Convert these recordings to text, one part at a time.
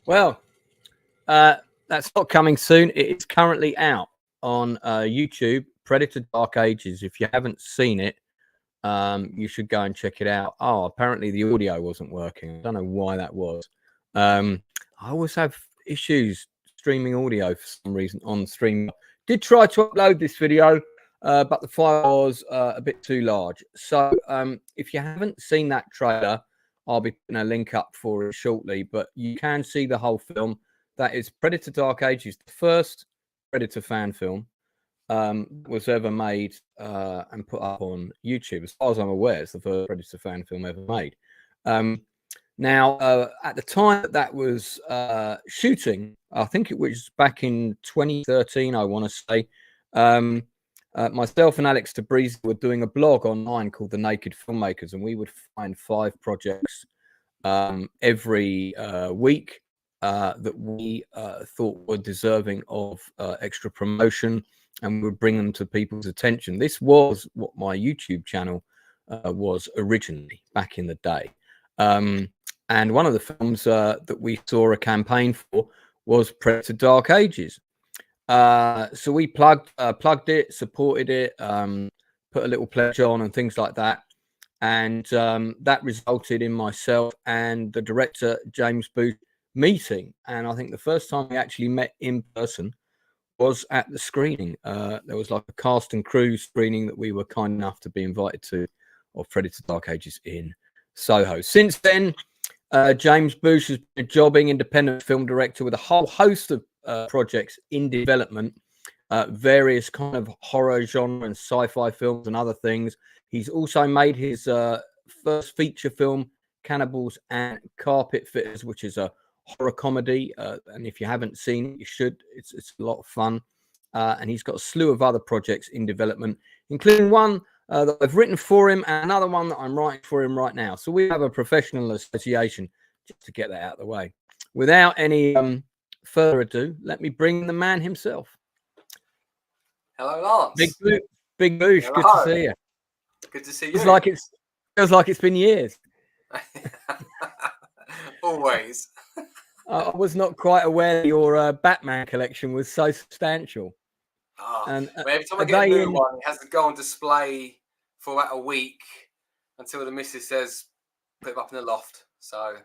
Well, that's not coming soon. It is currently out on YouTube, Predator Dark Ages. If you haven't seen it, you should go and check it out. Oh, apparently the audio wasn't working. I don't know why that was. I always have issues streaming audio for some reason on stream. Did try to upload this video, but the file was a bit too large. So if you haven't seen that trailer, I'll be putting a link up for it shortly, but you can see the whole film. That is Predator Dark Ages, the first Predator fan film was ever made and put up on YouTube. As far as I'm aware, it's the first Predator fan film ever made. Now, at the time that was shooting, I think it was back in 2013, I want to say, myself and Alex Tabrizi were doing a blog online called The Naked Filmmakers, and we would find 5 projects every week that we thought were deserving of extra promotion, and we would bring them to people's attention. This was what my YouTube channel was originally back in the day. And one of the films that we saw a campaign for was Predator Dark Ages. So we plugged it, supported it, put a little pledge on and things like that. And that resulted in myself and the director, James Booth, meeting. And I think the first time we actually met in person was at the screening. There was like a cast and crew screening that we were kind enough to be invited to of Predator Dark Ages in Soho. Since then, James Booth has been a jobbing independent film director with a whole host of projects in development, various kind of horror genre and sci-fi films and other things. He's also made his first feature film, Cannibals and Carpet Fitters, which is a horror comedy, and if you haven't seen it, you should. It's a lot of fun, and he's got a slew of other projects in development, including one that I've written for him and another one that I'm writing for him right now. So we have a professional association, just to get that out of the way. Without any further ado, let me bring the man himself. Hello, Lance. Big Boosh. Hello. Good to see you. Good to see you. Feels like it's been years. Always. I was not quite aware your Batman collection was so substantial. And every time I get a new one, it has to go on display for about a week until the missus says put it up in the loft. So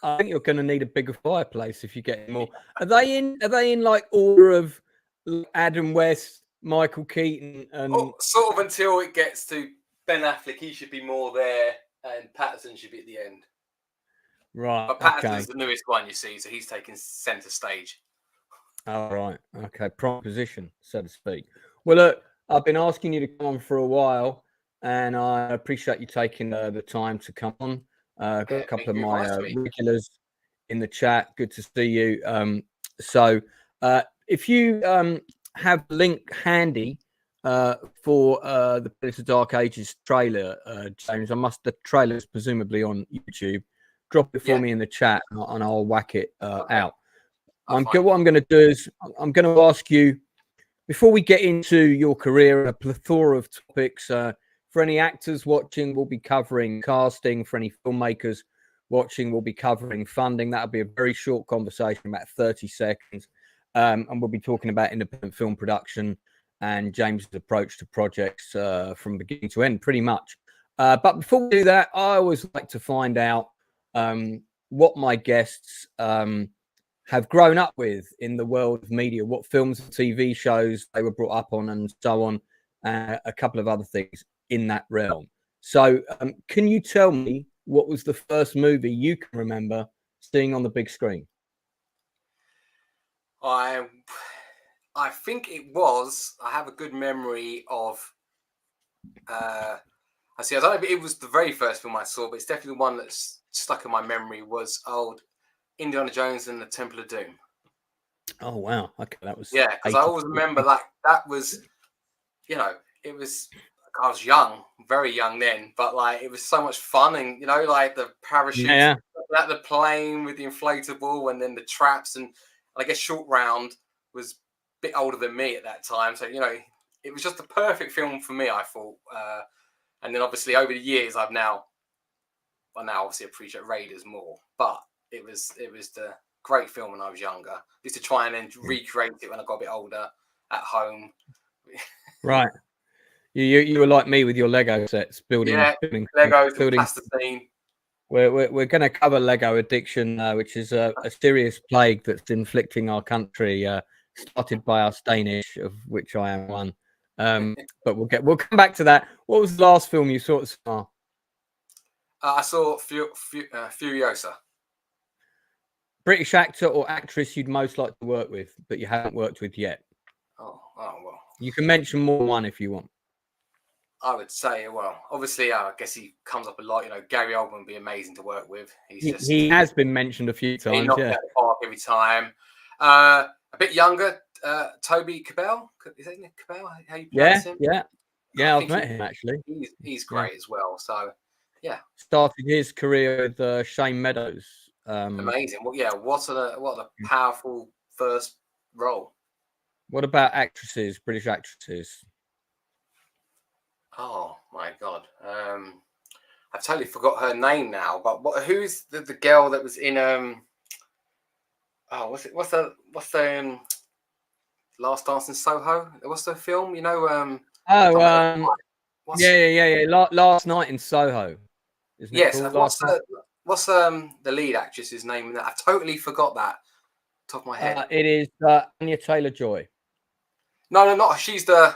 I think you're going to need a bigger fireplace if you get more. Are they in like order of Adam West, Michael Keaton, and sort of until it gets to Ben Affleck? He should be more there, and Patterson should be at the end. Right. But Patterson's the newest one, you see, so he's taking centre stage. All right. Okay. Prime position, so to speak. Well, look, I've been asking you to come on for a while, and I appreciate you taking the time to come on. Got a couple of my regulars in the chat. Good to see you. So if you have a link handy for the Predator Dark Ages trailer, James, the trailer is presumably on YouTube. Drop it for me in the chat, and I'll whack it out. What I'm going to do is I'm going to ask you, before we get into your career and a plethora of topics, for any actors watching, we'll be covering casting. For any filmmakers watching, we'll be covering funding. That'll be a very short conversation, about 30 seconds. And we'll be talking about independent film production and James's approach to projects from beginning to end, pretty much. But before we do that, I always like to find out what my guests have grown up with in the world of media, what films and TV shows they were brought up on, and so on, a couple of other things in that realm. So can you tell me what was the first movie you can remember seeing on the big screen? I think it was, I have a good memory of, I don't know if it was the very first film I saw, but it's definitely the one that's stuck in my memory, was old Indiana Jones and the Temple of Doom. Oh, wow. Okay, that was... Yeah, because I always remember that was, it was... I was young, very young then, but like it was so much fun, and like the parachute at the plane with the inflatable, and then the traps, and I guess Short Round was a bit older than me at that time, so it was just the perfect film for me, I thought. And then obviously over the years, I now obviously appreciate Raiders more, but it was the Great film when I was younger. Used to try and then recreate it when I got a bit older at home. Right. You were like me with your Lego sets, building Legos and plasticine. We're going to cover Lego addiction, which is a serious plague that's inflicting our country. Started by us Danish, of which I am one. But we'll come back to that. What was the last film you saw at cinema? I saw Furiosa. British actor or actress you'd most like to work with, but you haven't worked with yet? Oh well. You can mention more than one if you want. I would say, well, obviously, I guess he comes up a lot. You know, Gary Oldman would be amazing to work with. He has been mentioned a few times. He knocks out the park every time. A bit younger, Toby Cabell. Is that Cabell? How you pronounce him? Yeah. I've met him actually. He's great as well. So, yeah. Started his career with Shane Meadows. Amazing. Well, yeah. What a powerful first role. What about actresses? British actresses? Oh my God. I've totally forgot her name now. But who's the girl that was in what's the Last Dance in Soho? What's the film? You know, Last Night in Soho. Isn't it called what's the lead actress's name in that? I totally forgot that. Top of my head. It is Anya Taylor-Joy. No, not she's the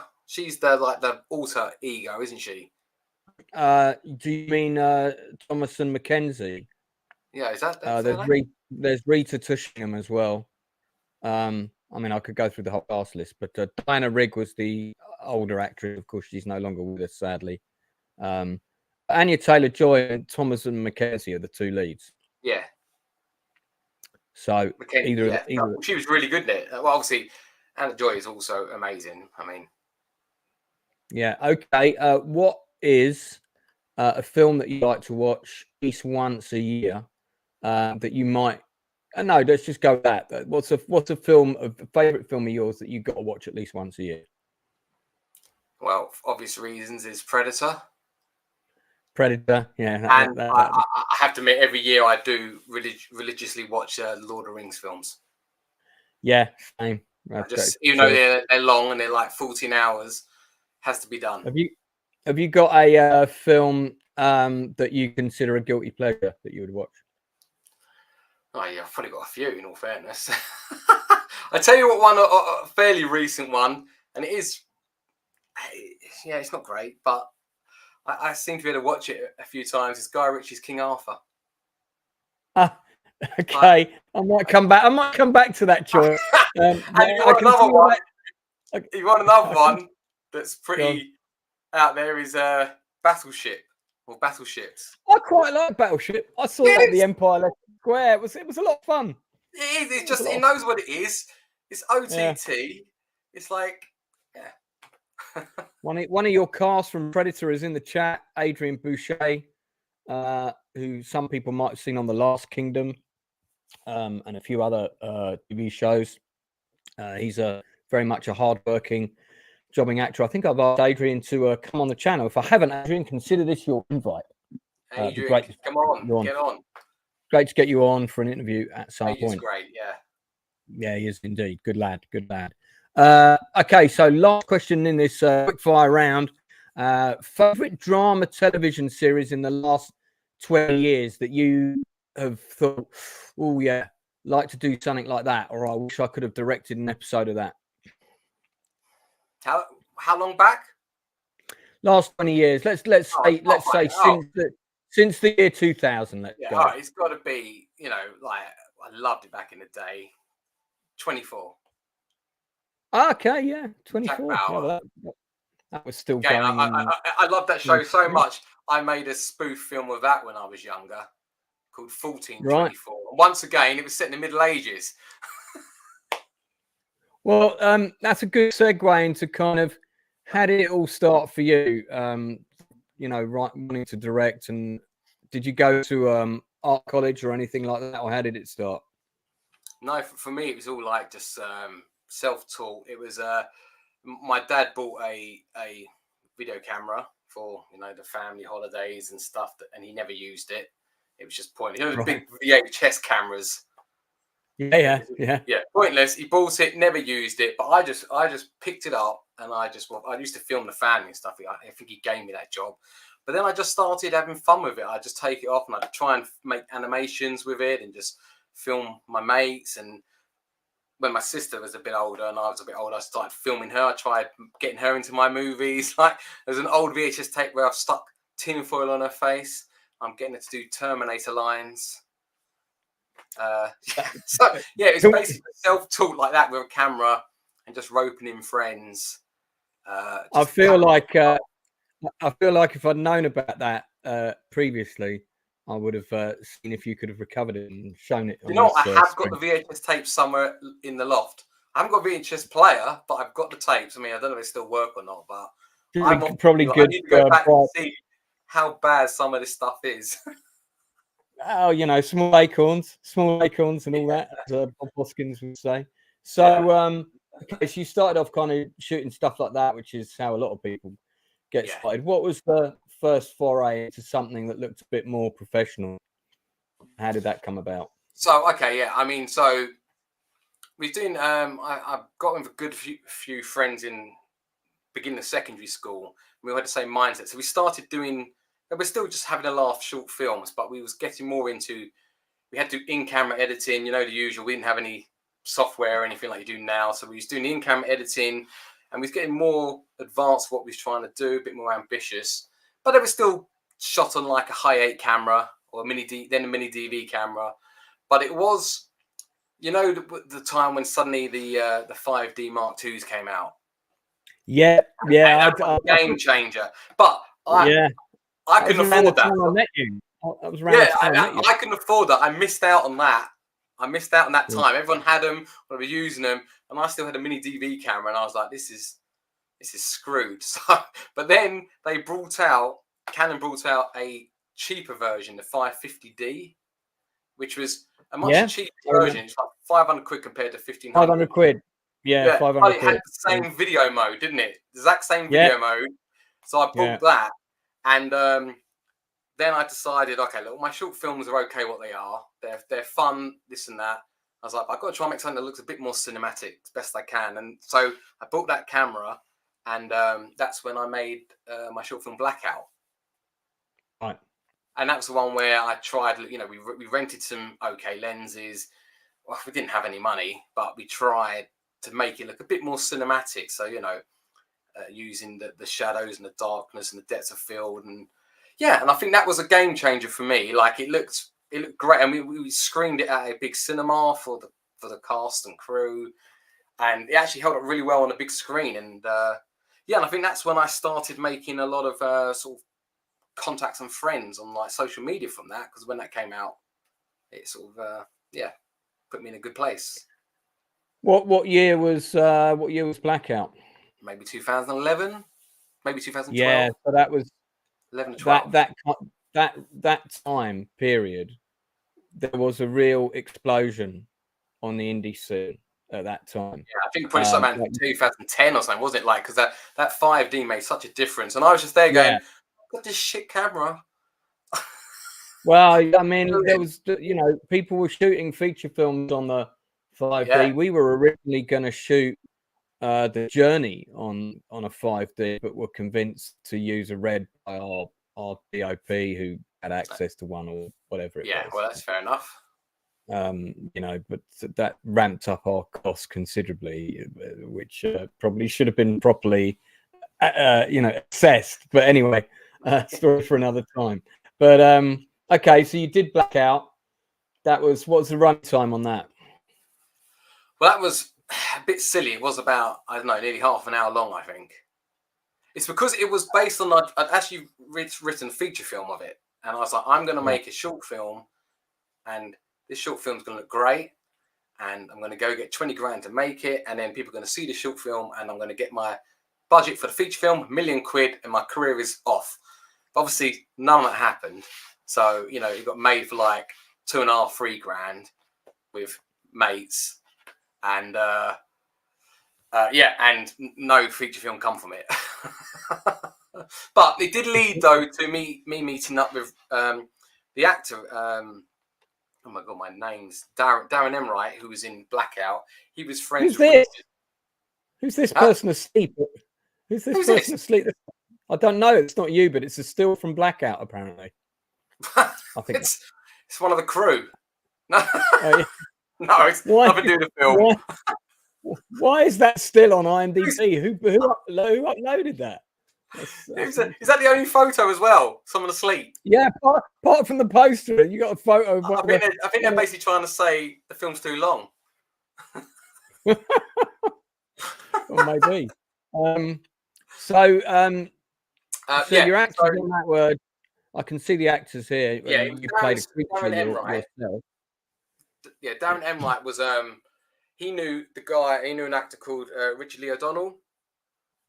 like the alter ego, isn't she? Do you mean Thomasin McKenzie? Yeah, is that there's Rita Tushingham as well. I mean, I could go through the whole cast list, but Diana Rigg was the older actress. Of course, she's no longer with us, sadly. Anya Taylor-Joy and Thomasin McKenzie are the two leads. Yeah. So either she was really good in it. Well, obviously, Anna Joy is also amazing. I mean, yeah. Okay. What is a film that you like to watch at least once a year? That you might. No, let's just go with that. What's a favorite film of yours that you got to watch at least once a year? Well, for obvious reasons, is Predator. Predator, yeah. I have to admit, every year I do religiously watch Lord of the Rings films. Yeah, same. Even though they're long and they're like 14 hours, has to be done. Have you got a film that you consider a guilty pleasure that you would watch? Oh yeah, I've probably got a few. In all fairness, I tell you what, one a fairly recent one, and it is, yeah, it's not great, but I seem to be able to watch it a few times. It's Guy Ritchie's King Arthur. Okay, I might come back to that, Joy. And you want another one? You want another one that's pretty out there? Is Battleship or Battleships? I quite like Battleship. I saw it at the Empire Leicester Square. It was a lot of fun. It is. It's just it knows what it is. It's OTT. Yeah. It's like, yeah. One of your cast from Predator is in the chat, Adrian Boucher, who some people might have seen on The Last Kingdom, and a few other TV shows. He's very much a hardworking, jobbing actor. I think I've asked Adrian to come on the channel. If I haven't, Adrian, consider this your invite. Adrian, great come on, get on. Great to get you on for an interview at some point. He's great, yeah. Yeah, he is indeed. Good lad, good lad. Okay, so last question in this quick fire round. Favorite drama television series in the last 20 years that you have thought, oh yeah, like to do something like that, or I wish I could have directed an episode of that? How long back? Last 20 years. Let's say since the year 2000. Let's go. All right, it's got to be, you know, like I loved it back in the day. 24. Okay, yeah, 24. Yeah, that was still going. I love that show so much. I made a spoof film of that when I was younger, called 1424. Right. Once again, it was set in the Middle Ages. Well, that's a good segue into kind of how did it all start for you? You know, wanting to direct, and did you go to art college or anything like that, or how did it start? No, for me, it was all like just self-taught. It was my dad bought a video camera for, you know, the family holidays and stuff, and he never used it. It was just pointless. You know, the big VHS cameras. Yeah. Pointless. He bought it, never used it, but I just picked it up, and I used to film the family and stuff. I think he gave me that job, but then I just started having fun with it. I just take it off and I try and make animations with it and just film my mates. And when my sister was a bit older and I was a bit older, I started filming her. I tried getting her into my movies. Like, there's an old VHS tape where I've stuck tinfoil on her face. I'm getting her to do Terminator lines. So yeah, it's basically self-taught like that with a camera and just roping in friends. I feel like if I'd known about that previously, I would have seen if you could have recovered it and shown it. You know, I have got the VHS tape somewhere in the loft. I haven't got a VHS player, but I've got the tapes. I mean, I don't know if they still work or not, but I'm probably good. I need to go back and see how bad some of this stuff is. Oh, you know, small acorns and all that, as Bob Hoskins would say. So, okay, so you started off kind of shooting stuff like that, which is how a lot of people get started. What was the first foray into something that looked a bit more professional? How did that come about? So, okay, yeah, I mean, so we're doing. I got with a good few friends in beginning of secondary school. We had the same mindset, so we started doing. We're still just having a laugh, short films, but we was getting more into. We had to do in-camera editing, you know, the usual. We didn't have any software or anything like you do now, so we was doing in-camera editing, and we was getting more advanced. What we was trying to do, a bit more ambitious, but it was still shot on like a high-8 camera or a mini DV camera. But it was, you know, the time when suddenly the 5D Mark IIs came out. Yeah. Game changer. But I couldn't afford that. I met you. That was around I couldn't afford that. I missed out on that. Time. Everyone had them, I was using them, and I still had a mini DV camera, and I was like, this is screwed. So, but then Canon brought out a cheaper version, the 550D, which was a much cheaper version. It's like 500 quid compared to 1500. 500 quid. Yeah, 500 but it quid. had the same video mode, didn't it? The exact same video mode. So I bought that, and then I decided, okay, look, my short films are okay what they are. They're fun, this and that. I was like, I've got to try and make something that looks a bit more cinematic as best I can. And so I bought that camera, and that's when I made my short film Blackout. Right. And that was the one where I tried, you know, we rented some okay lenses. Well, we didn't have any money, but we tried to make it look a bit more cinematic. So, you know, using the shadows and the darkness and the depth of field. And and I think that was a game changer for me. Like, it looked great. And we screened it at a big cinema for the cast and crew. And it actually held up really well on a big screen. And and I think that's when I started making a lot of sort of contacts and friends on like social media from that, because when that came out, it sort of put me in a good place. What year was Blackout? Maybe 2011, maybe 2012. Yeah, so that was 11 to 12. That time period. There was a real explosion on the indie scene at that time. Yeah, I think probably something like 2010 or something, wasn't it? Like, because that 5D made such a difference, and I was just there going, "Got this shit camera." Well, I mean, there was, you know, people were shooting feature films on the 5D. Yeah. We were originally going to shoot The Journey on a 5D, but were convinced to use a red by our DOP who had access to one or whatever it was. Yeah, well, that's fair enough. You know, but that ramped up our costs considerably, which probably should have been properly, you know, assessed. But anyway, story for another time. But okay, so you did Blackout. What was the runtime on that? Well, that was a bit silly. It was about, I don't know, nearly half an hour long, I think. It's because it was based on, I'd actually written a feature film of it. And I was like, I'm going to make a short film, and this short film's going to look great. And I'm going to go get 20 grand to make it. And then people are going to see the short film, and I'm going to get my budget for the feature film, £1 million, and my career is off. But obviously, none of that happened. So, you know, it got made for like 2.5, 3 grand with mates. And and no feature film come from it. But it did lead though to me meeting up with the actor oh my god, my name's Darren Emwright, who was in Blackout. He was friends Who's with this? Richard. Who's this person asleep? Who's this person asleep? I don't know. It's not you, but it's a still from Blackout, apparently. I think it's one of the crew. No, yeah. no, it's nothing to do with the film. Why is that still on IMDb? Who uploaded that? Is that the only photo as well? Someone asleep? Yeah, apart from the poster, you got a photo. Of I think they're basically trying to say the film's too long. Or maybe. So your actors on that word. I can see the actors here. Yeah, you played a creature yourself. Yeah, Darren Emwright was he knew the guy. He knew an actor called Richard Lee O'Donnell.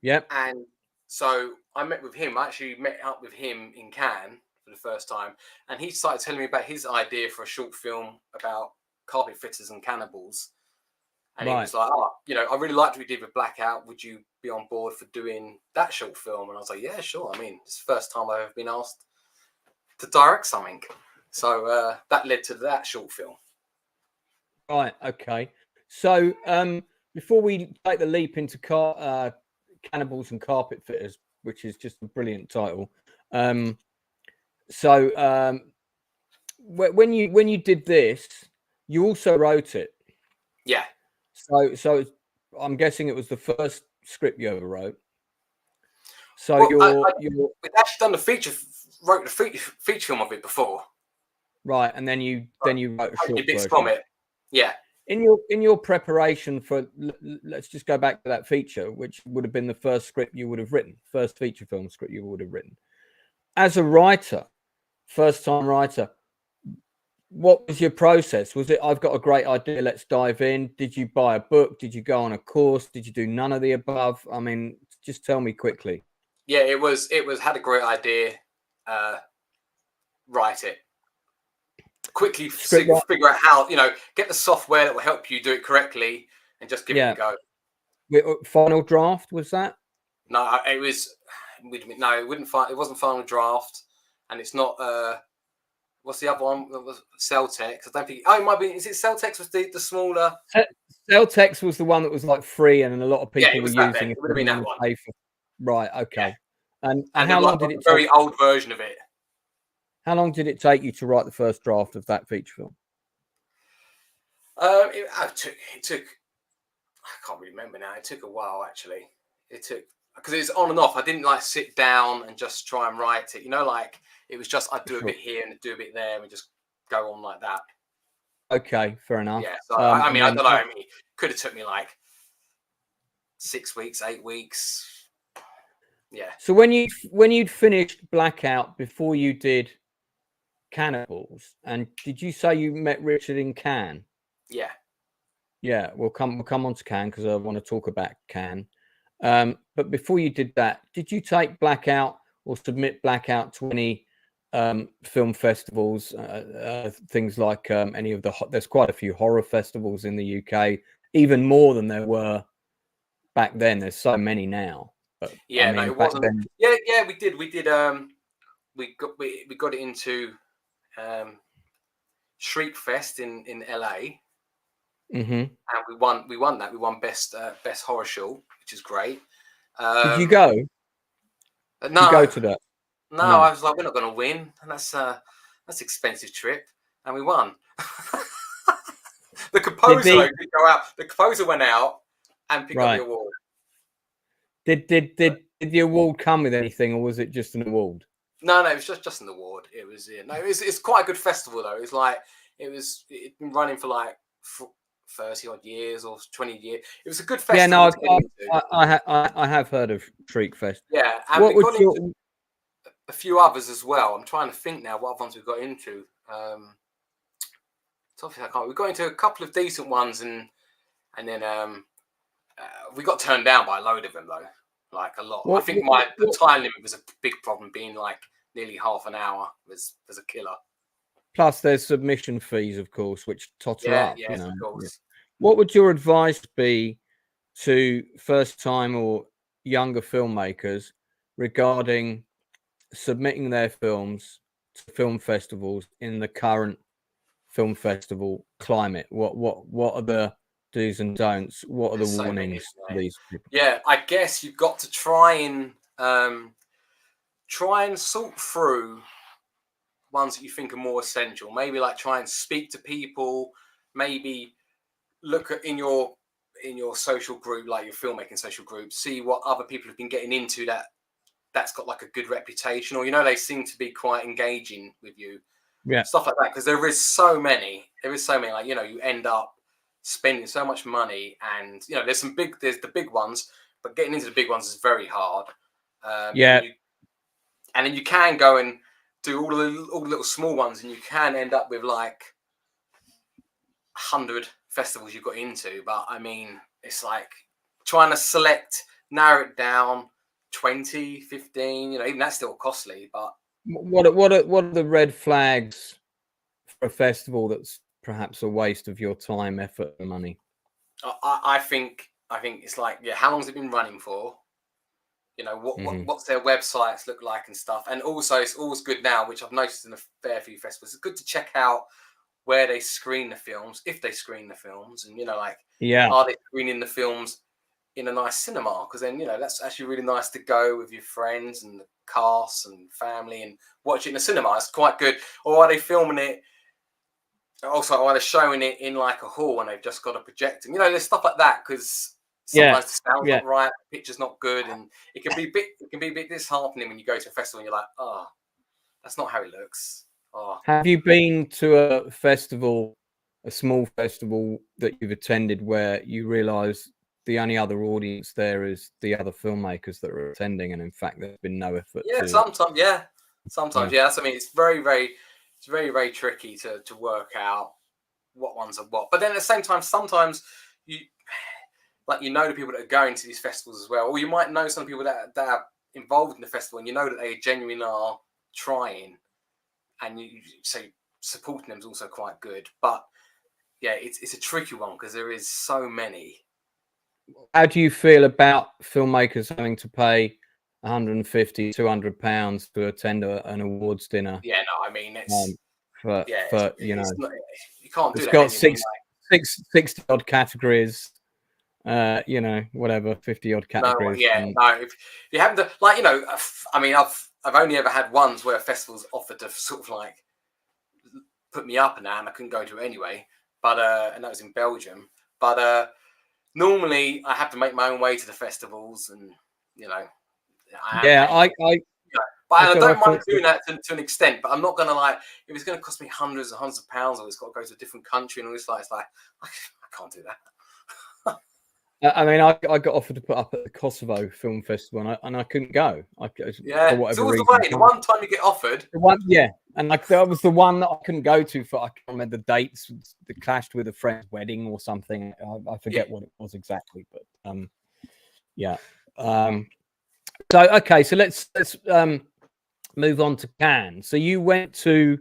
Yep. And so I met with him. I actually met up with him in Cannes for the first time, and he started telling me about his idea for a short film about carpet fitters and cannibals. And he was like, "Oh, you know, I really liked what we did with Blackout. Would you be on board for doing that short film?" And I was like, "Yeah, sure. I mean, it's the first time I've ever been asked to direct something." So that led to that short film. Right. Okay. So before we take the leap into Cannibals and Carpet Fitters, which is just a brilliant title. When you did this, you also wrote it. Yeah. So I'm guessing it was the first script you ever wrote. So we'd actually done wrote the feature film of it before. Right, and then you wrote a short version from it. Yeah. In your preparation for, let's just go back to that feature, which would have been the first script you would have written, first feature film script you would have written. As a writer, first time writer, what was your process? Was it, I've got a great idea, let's dive in? Did you buy a book? Did you go on a course? Did you do none of the above? I mean, just tell me quickly. Yeah, it was had a great idea, write it. Quickly figure out how, get the software that will help you do it correctly and just give it a go. Final draft, was that? No, it was, no, it wasn't final draft, and it's not, what's the other one? That was Celtex. I don't think, it might be, is it Celtex was the smaller? Celtex was the one that was like free and a lot of people were using it. It would have been that one. Right, okay. Yeah. And how long did it take? Very old version of it. How long did it take you to write the first draft of that feature film? It took. I can't really remember now. It took a while, actually. It took, because it's on and off. I didn't sit down and just try and write it. It was just I'd do a bit here and do a bit there and just go on like that. Okay, fair enough. Yeah. So I don't know. I mean, it could have took me 6 weeks, 8 weeks. Yeah. So when you'd finished Blackout before you did Cannibals, and did you say you met Richard in Cannes? Yeah. Yeah, we'll come on to Cannes because I want to talk about Cannes. But before you did that, did you take Blackout or submit Blackout to any film festivals? Things like any of there's quite a few horror festivals in the UK, even more than there were back then. There's so many now. But, yeah, no, it wasn't. Then... Yeah, we did. We got it into Shriekfest in LA, and we won that. We won best horror show, which is great. Did you go? No, did you go to that. No, I was like, we're not going to win, and that's an expensive trip, and we won. The composer did go out. The composer went out and picked up the award. Did the award come with anything, or was it just an award? No, it was just an award. It was it's quite a good festival though. It's it'd been running for 30 odd years or 20 years. It was a good festival. Yeah, no, I have heard of Shriekfest. Yeah, and we got into a few others as well. I'm trying to think now what other ones we got into. Obviously I can't. We got into a couple of decent ones, and then we got turned down by a load of them though. A lot. I think the time limit was a big problem, being nearly half an hour was a killer. Plus there's submission fees, of course, which totter up. Yeah, of course. What would your advice be to first time or younger filmmakers regarding submitting their films to film festivals in the current film festival climate? What are the do's and don'ts? What are the So warnings for these people? Yeah, I guess you've got to try and sort through ones that you think are more essential. Maybe like try and speak to people. Maybe look at in your social group, like your filmmaking social group, see what other people have been getting into that's got like a good reputation, or they seem to be quite engaging with you. Yeah, Stuff like that, because there is so many. Like you end up spending so much money, and there's the big ones, but getting into the big ones is very hard. yeah. And then you can go and do all the little small ones, and you can end up with like 100 festivals you've got into. But I mean, it's like trying to narrow it down, 20, 15. Even that's still costly. But What are the red flags for a festival that's perhaps a waste of your time, effort, and money? I think it's like, how long has it been running for? What's their websites look like and stuff. And also, it's always good now, which I've noticed in a fair few festivals, it's good to check out where they screen the films, if they screen the films, and are they screening the films in a nice cinema? Because then that's actually really nice to go with your friends and the cast and family and watch it in a cinema. It's quite good. Or are they filming it? Also, are they showing it in like a hall and they've just got a projector? There's stuff like that, because sometimes the sound's not right, the picture's not good, and it can be a bit disheartening when you go to a festival and you're like, oh, that's not how it looks. Oh. Have you been to a festival, a small festival that you've attended, where you realise the only other audience there is the other filmmakers that are attending, and in fact there's been no effort? Sometimes, yes. I mean, it's very, very tricky to work out what ones are what. But then at the same time, sometimes you the people that are going to these festivals as well, or you might know some people that are involved in the festival, and that they genuinely are trying, and you say supporting them is also quite good. But yeah, it's a tricky one because there is so many. How do you feel about filmmakers having to pay £150-200 to attend an awards dinner? Yeah, no, I mean it's you can't do it's that. got 60 odd categories. Whatever, 50 odd categories. No, if you happen to I mean, I've only ever had ones where festivals offered to sort of like put me up and I couldn't go to it anyway. But and that was in Belgium. But normally I have to make my own way to the festivals, and but I don't mind doing that to an extent. But I'm not gonna if it's gonna cost me hundreds and hundreds of pounds, or it's got to go to a different country and all this, it's like I can't do that. I mean, I got offered to put up at the Kosovo Film Festival, and I couldn't go. For whatever it's always reason. the way. The one time you get offered, and that was the one that I couldn't go to for. I can't remember the dates. That clashed with a friend's wedding or something. I forget what it was exactly, but So okay, so let's move on to Cannes. So you went to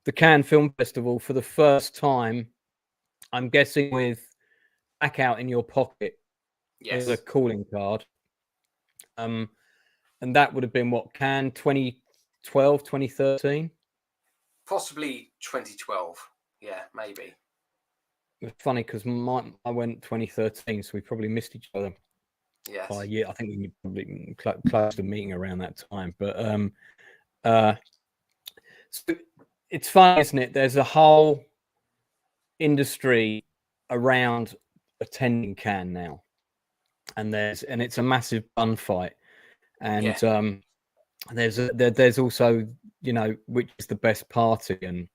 the Cannes Film Festival for the first time, I'm guessing, with back out in your pocket as a calling card. And that would have been what, Cannes 2012, 2013? Possibly 2012. Yeah, maybe. It's funny because I went 2013, so we probably missed each other by a year. I think we probably closed the meeting around that time. But so it's fun, isn't it? There's a whole industry around attending Cannes now, and it's a massive bun fight, and there's also which is the best party, and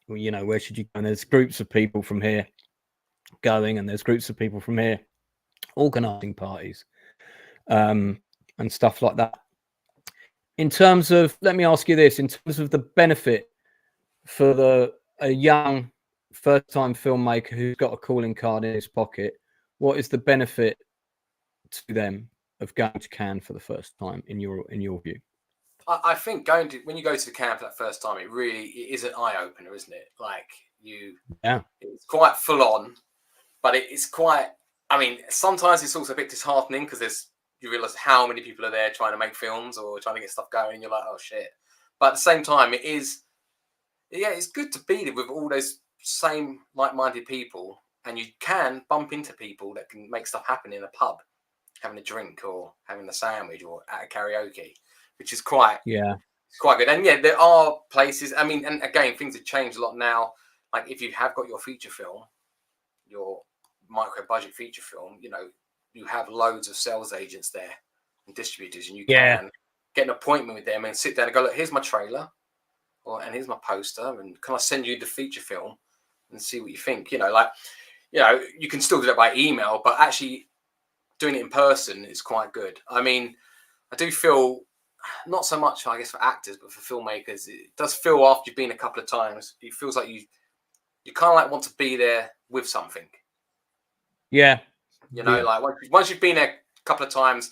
where should you go? And there's groups of people from here going, and there's groups of people from here organizing parties, and stuff like that. In terms of, let me ask you this, in terms of the benefit for a young first-time filmmaker who's got a calling card in his pocket, what is the benefit to them of going to Cannes for the first time, in your view? I think when you go to the Cannes for that first time, it is an eye opener, isn't it? It's quite full on, but it's quite. I mean, sometimes it's also a bit disheartening because you realize how many people are there trying to make films or trying to get stuff going, and you're like, oh shit. But at the same time, it is yeah, it's good to be there with all those same like-minded people, and you can bump into people that can make stuff happen in a pub, having a drink or having a sandwich or at a karaoke, which is quite good. And yeah, there are places. I mean, and again, things have changed a lot now. Like if you have got your feature film, your micro-budget feature film, you know, you have loads of sales agents there and distributors, and you can get an appointment with them and sit down and go, look, here's my trailer, and here's my poster, and can I send you the feature film and see what you think? You know, like, you know, you can still do that by email, but actually doing it in person is quite good. I mean, I do feel, not so much, I guess, for actors, but for filmmakers, it does feel after you've been a couple of times, it feels like you kind of like want to be there with something. Yeah. You know, like once you've been there a couple of times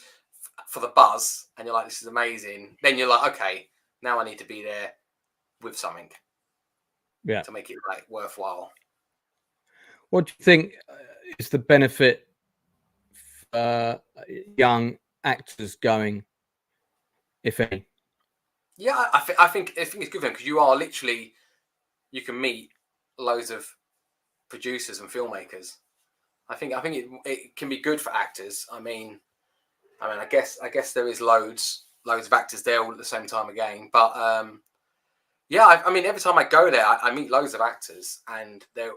for the buzz and you're like, this is amazing, then you're like, okay, now I need to be there with something. Yeah. To make it like worthwhile. What do you think is the benefit young actors going, if any? Yeah, I think it's good for them because you are literally, you can meet loads of producers and filmmakers. I think it can be good for actors. I mean, I guess there is loads of actors there all at the same time again. But yeah, I mean, every time I go there, I meet loads of actors, and they're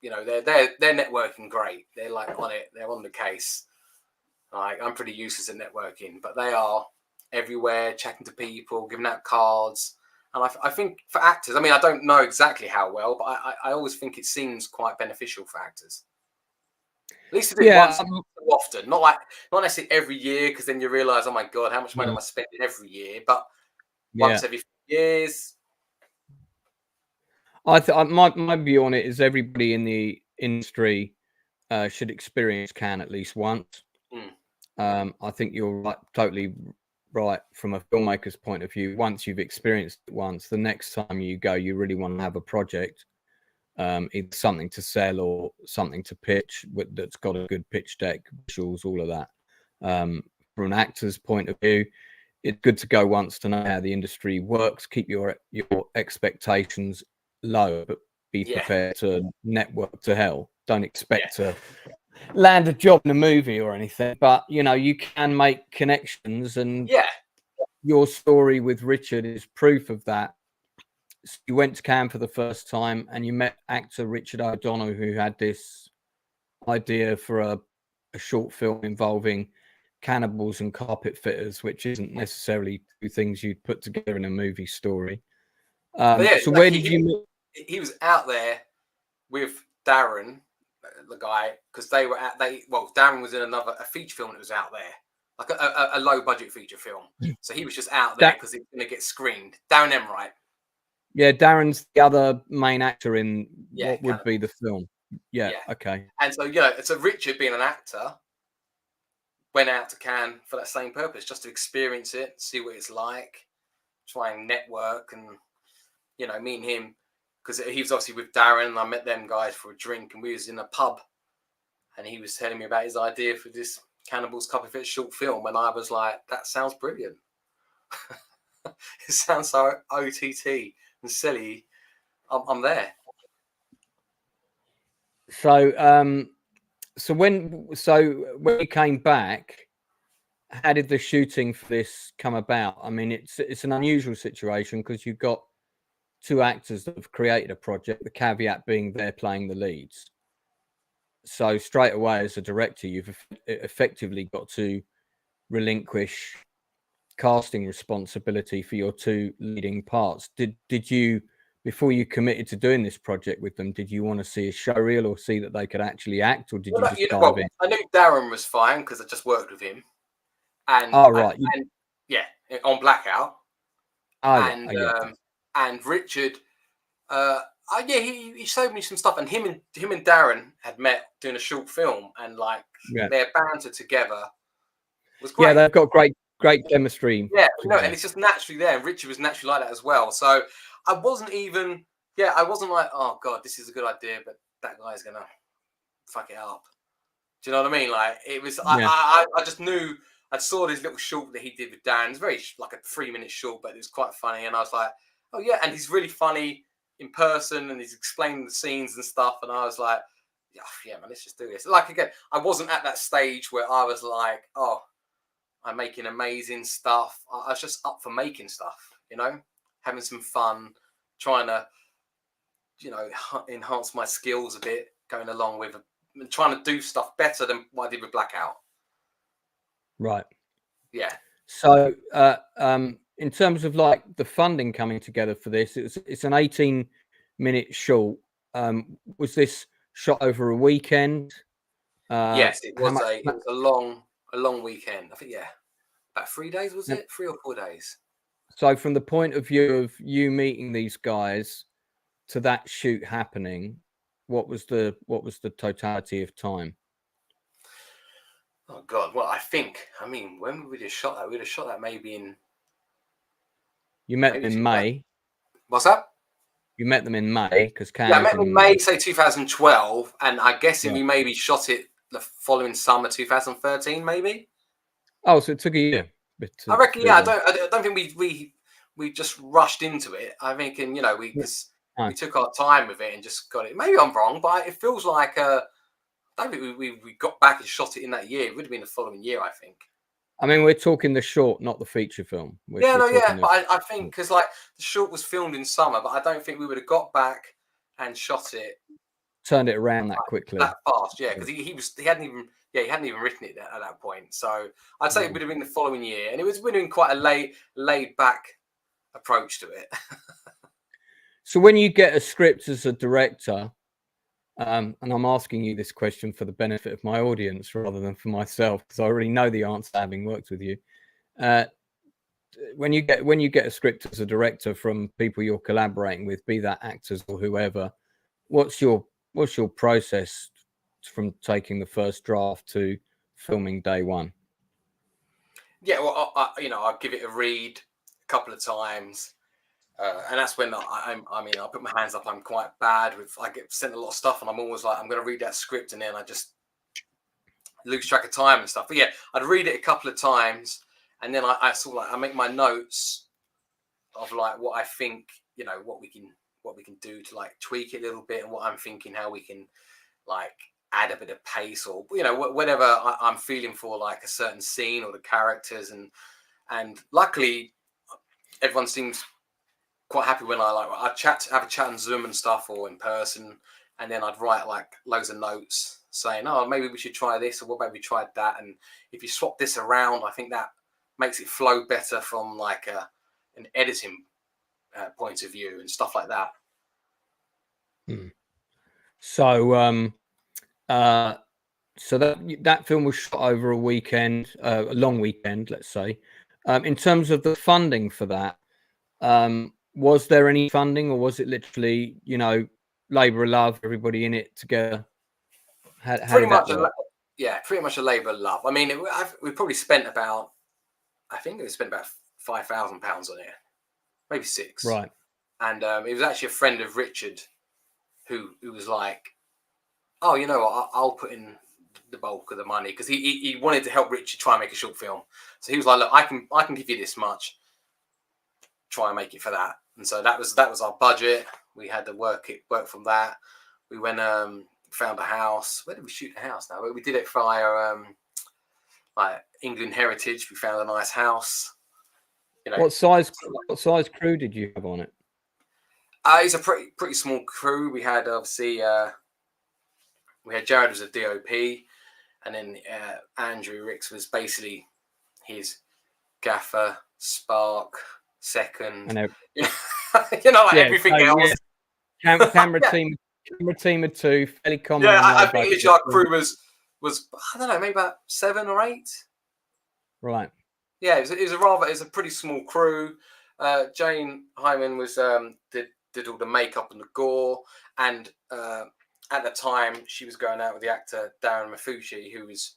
networking great. They're like on it. They're on the case. Like I'm pretty useless at networking, but they are everywhere, chatting to people, giving out cards. And I think for actors, I mean, I don't know exactly how well, but I always think it seems quite beneficial for actors. At least to do it once often, not necessarily every year, because then you realise, oh my god, how much money am I spending every year? But once every few years. My view on it is everybody in the industry should experience Cannes at least once. I think you're totally right from a filmmaker's point of view. Once you've experienced it once, the next time you go, you really want to have a project, either something to sell or something to pitch that's got a good pitch deck, visuals, all of that. From an actor's point of view, it's good to go once to know how the industry works. Keep your expectations low, but be prepared to network to hell. Don't expect to land a job in a movie or anything, but you know, you can make connections, and your story with Richard is proof of that. So you went to Cannes for the first time and you met actor Richard O'Donnell, who had this idea for a short film involving cannibals and carpet fitters, which isn't necessarily two things you'd put together in a movie story. So where did you meet? He was out there with Darren, the guy, because Darren was in a feature film that was out there, like a low budget feature film. So he was just out there because it's going to get screened. Darren Emwright. Yeah, Darren's the other main actor in what would be the film. Yeah, okay. And so so Richard, being an actor, went out to Cannes for that same purpose, just to experience it, see what it's like, try and network, and meeting him, because he was obviously with Darren, and I met them guys for a drink, and we was in a pub, and he was telling me about his idea for this Cannibals Carpet Fitters short film, and I was like, that sounds brilliant. It sounds so OTT and silly. I'm there. So when you came back, how did the shooting for this come about? I mean, it's an unusual situation because you've got two actors that have created a project, the caveat being they're playing the leads. So straight away, as a director, you've effectively got to relinquish casting responsibility for your two leading parts. Did you, before you committed to doing this project with them, did you want to see a show reel or see that they could actually act, or did you just dive in? I knew Darren was fine because I just worked with him, and on Blackout. And Richard, he showed me some stuff, and him and Darren had met doing a short film, and their banter together was great. Yeah, they've got great chemistry. Yeah, and it's just naturally there. And Richard was naturally like that as well. So I wasn't like, oh god, this is a good idea, but that guy's gonna fuck it up. Do you know what I mean? Like it was, I just knew. I saw this little short that he did with Dan. It's very like a 3-minute short, but it was quite funny. And I was like, oh yeah, and he's really funny in person, and he's explaining the scenes and stuff, and I was like, yeah, man, let's just do this. Like, again, I wasn't at that stage where I was like, oh, I'm making amazing stuff. I was just up for making stuff, you know, having some fun, trying to, you know, enhance my skills a bit, going along with trying to do stuff better than what I did with Blackout. Right. Yeah. So, in terms of like the funding coming together for this, it's an 18-minute short. Was this shot over a weekend? Yes, it was a long weekend. I think, yeah, about 3 days, was it? 3 or 4 days. So from the point of view of you meeting these guys to that shoot happening, what was the totality of time? Oh God! Well, I mean, when would we have shot that? We'd have shot that maybe in. You met them in May. What's that? You met them in May because I met them in May, say 2012, and I'm guessing we maybe shot it the following summer, 2013, maybe. Oh, so it took a year. I reckon. Yeah, I don't think we just rushed into it. I think, and you know, we took our time with it and just got it. Maybe I'm wrong, but it feels like I don't think we got back and shot it in that year. It would have been the following year, I think. I mean, we're talking the short, not the feature film. But I think because like the short was filmed in summer, but I don't think we would have got back and shot it, turned it around that quickly, that fast. Yeah, because he hadn't even written it at that point. So I'd say it would have been the following year, and it would have been quite a laid back approach to it. So when you get a script as a director, and I'm asking you this question for the benefit of my audience rather than for myself, because I already know the answer having worked with you. When you get a script as a director from people you're collaborating with, be that actors or whoever, what's your process from taking the first draft to filming day one? Yeah, well, I'll give it a read a couple of times. And that's when I'll put my hands up. I'm quite bad with, I get sent a lot of stuff and I'm always like, I'm going to read that script and then I just lose track of time and stuff. But yeah, I'd read it a couple of times and then I sort of like, I make my notes of like what I think, you know, what we can do to like tweak it a little bit and what I'm thinking, how we can like add a bit of pace or, you know, whatever I'm feeling for like a certain scene or the characters. And luckily everyone seems quite happy when I have a chat on Zoom and stuff or in person, and then I'd write like loads of notes saying, oh, maybe we should try this or what about we tried that, and if you swap this around, I think that makes it flow better from like an editing point of view and stuff like that. So so that film was shot over a weekend, a long weekend, let's say. In terms of the funding for that, was there any funding, or was it literally, you know, labour of love, everybody in it together? Pretty much a labour of love. I mean, we probably spent about, I think we spent about £5,000 on it, maybe £6,000. Right. And it was actually a friend of Richard who was like, oh, you know what, I'll put in the bulk of the money, because he wanted to help Richard try and make a short film. So he was like, look, I can give you this much, try and make it for that. And so that was our budget. We had to work from that. We went found a house. Where did we shoot the house now? We did it via like England Heritage. We found a nice house. You know, what size crew did you have on it? It's a pretty small crew. We had obviously we had Jared as a DOP, and then Andrew Ricks was basically his gaffer, spark, second. You know, like everything else. Yeah. Camera team of two, fairly common. Yeah, I think literally our crew was I don't know, maybe about 7 or 8. Right. Yeah, it was a pretty small crew. Jane Hyman was did all the makeup and the gore, and at the time she was going out with the actor Darren Mafucci, who's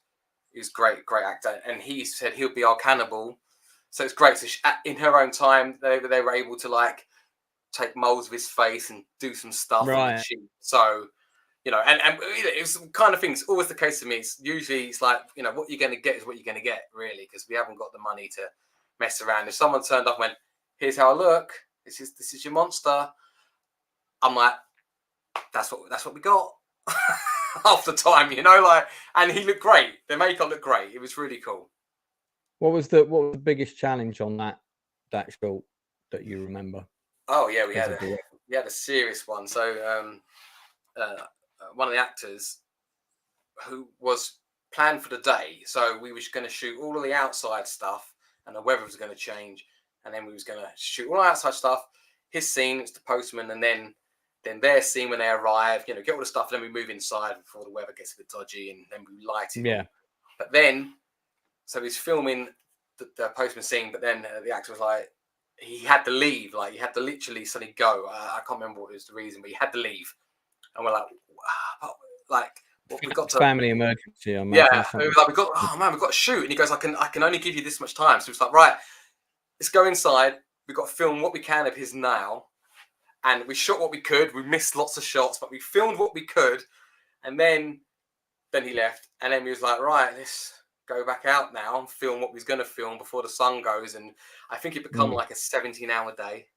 great actor, and he said he'll be our cannibal. So it's great. So in her own time, they were able to like take molds of his face and do some stuff. Right. So, you know, and it was kind of things. Always the case to me. It's like, you know, what you're going to get is what you're going to get, really, because we haven't got the money to mess around. If someone turned up and went, "Here's how I look. This is your monster," I'm like, that's what we got. Half the time, you know, like, and he looked great. The makeup looked great. It was really cool. What was the biggest challenge on that short that you remember? Oh yeah, we had a serious one. So one of the actors who was planned for the day, so we were going to shoot all of the outside stuff, and the weather was going to change, and then we was going to shoot all the outside stuff. His scene, it's the postman, and then their scene when they arrive, you know, get all the stuff, and then we move inside before the weather gets a bit dodgy, and then we light it. Yeah. But then, so he's filming the postman scene, but then the actor was like, he had to leave, like he had to literally suddenly go. I can't remember what was the reason, but he had to leave, and we're like, well, we got to family emergency. We got, oh man, we've got to shoot, and he goes, I can only give you this much time. So it's like, right, let's go inside. We've got to film what we can of his now. And we shot what we could. We missed lots of shots, but we filmed what we could. And then he left. And then we was like, right, let's go back out now and film what we was going to film before the sun goes. And I think it became like a 17-hour day.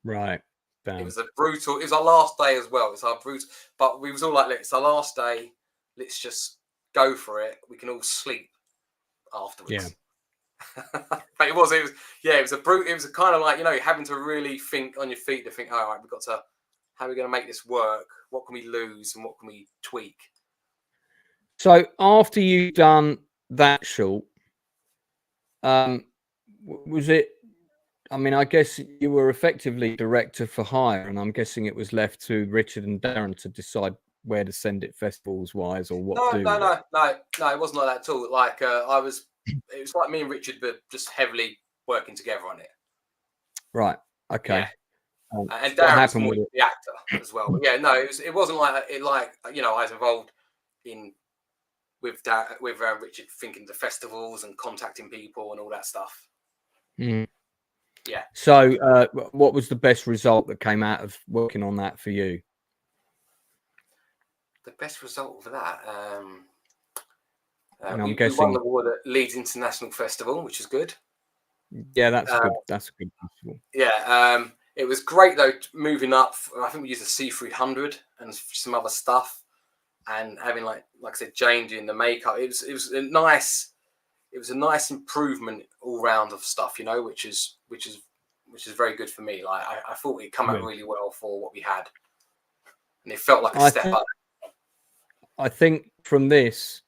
Right. Damn. It was it was our last day as well. It's our brutal, but we was all like, it's our last day. Let's just go for it. We can all sleep afterwards. Yeah. But it was a brute. It was a kind of like, you know, having to really think on your feet to think, all right, how are we going to make this work? What can we lose and what can we tweak? So after you've done that short, was it, I mean, I guess you were effectively director for hire, and I'm guessing it was left to Richard and Darren to decide where to send it festivals wise or what to do. No, it wasn't like that at all. Like it was like me and Richard were just heavily working together on it. Right. Okay. Yeah. And Darren was more the actor as well. But yeah, no, it wasn't like you know, I was involved with Richard thinking the festivals and contacting people and all that stuff. Mm. Yeah. So what was the best result that came out of working on that for you? The best result for that, I'm guessing we won the award at Leeds International Festival, which is good. Yeah, that's good. That's a good festival. Yeah, it was great though. Moving up, I think we used a C300 and some other stuff, and having like I said, Jane doing the makeup. It was a nice improvement all round of stuff, you know, which is very good for me. Like I thought it came out really well for what we had, and it felt like a step up. I think from this,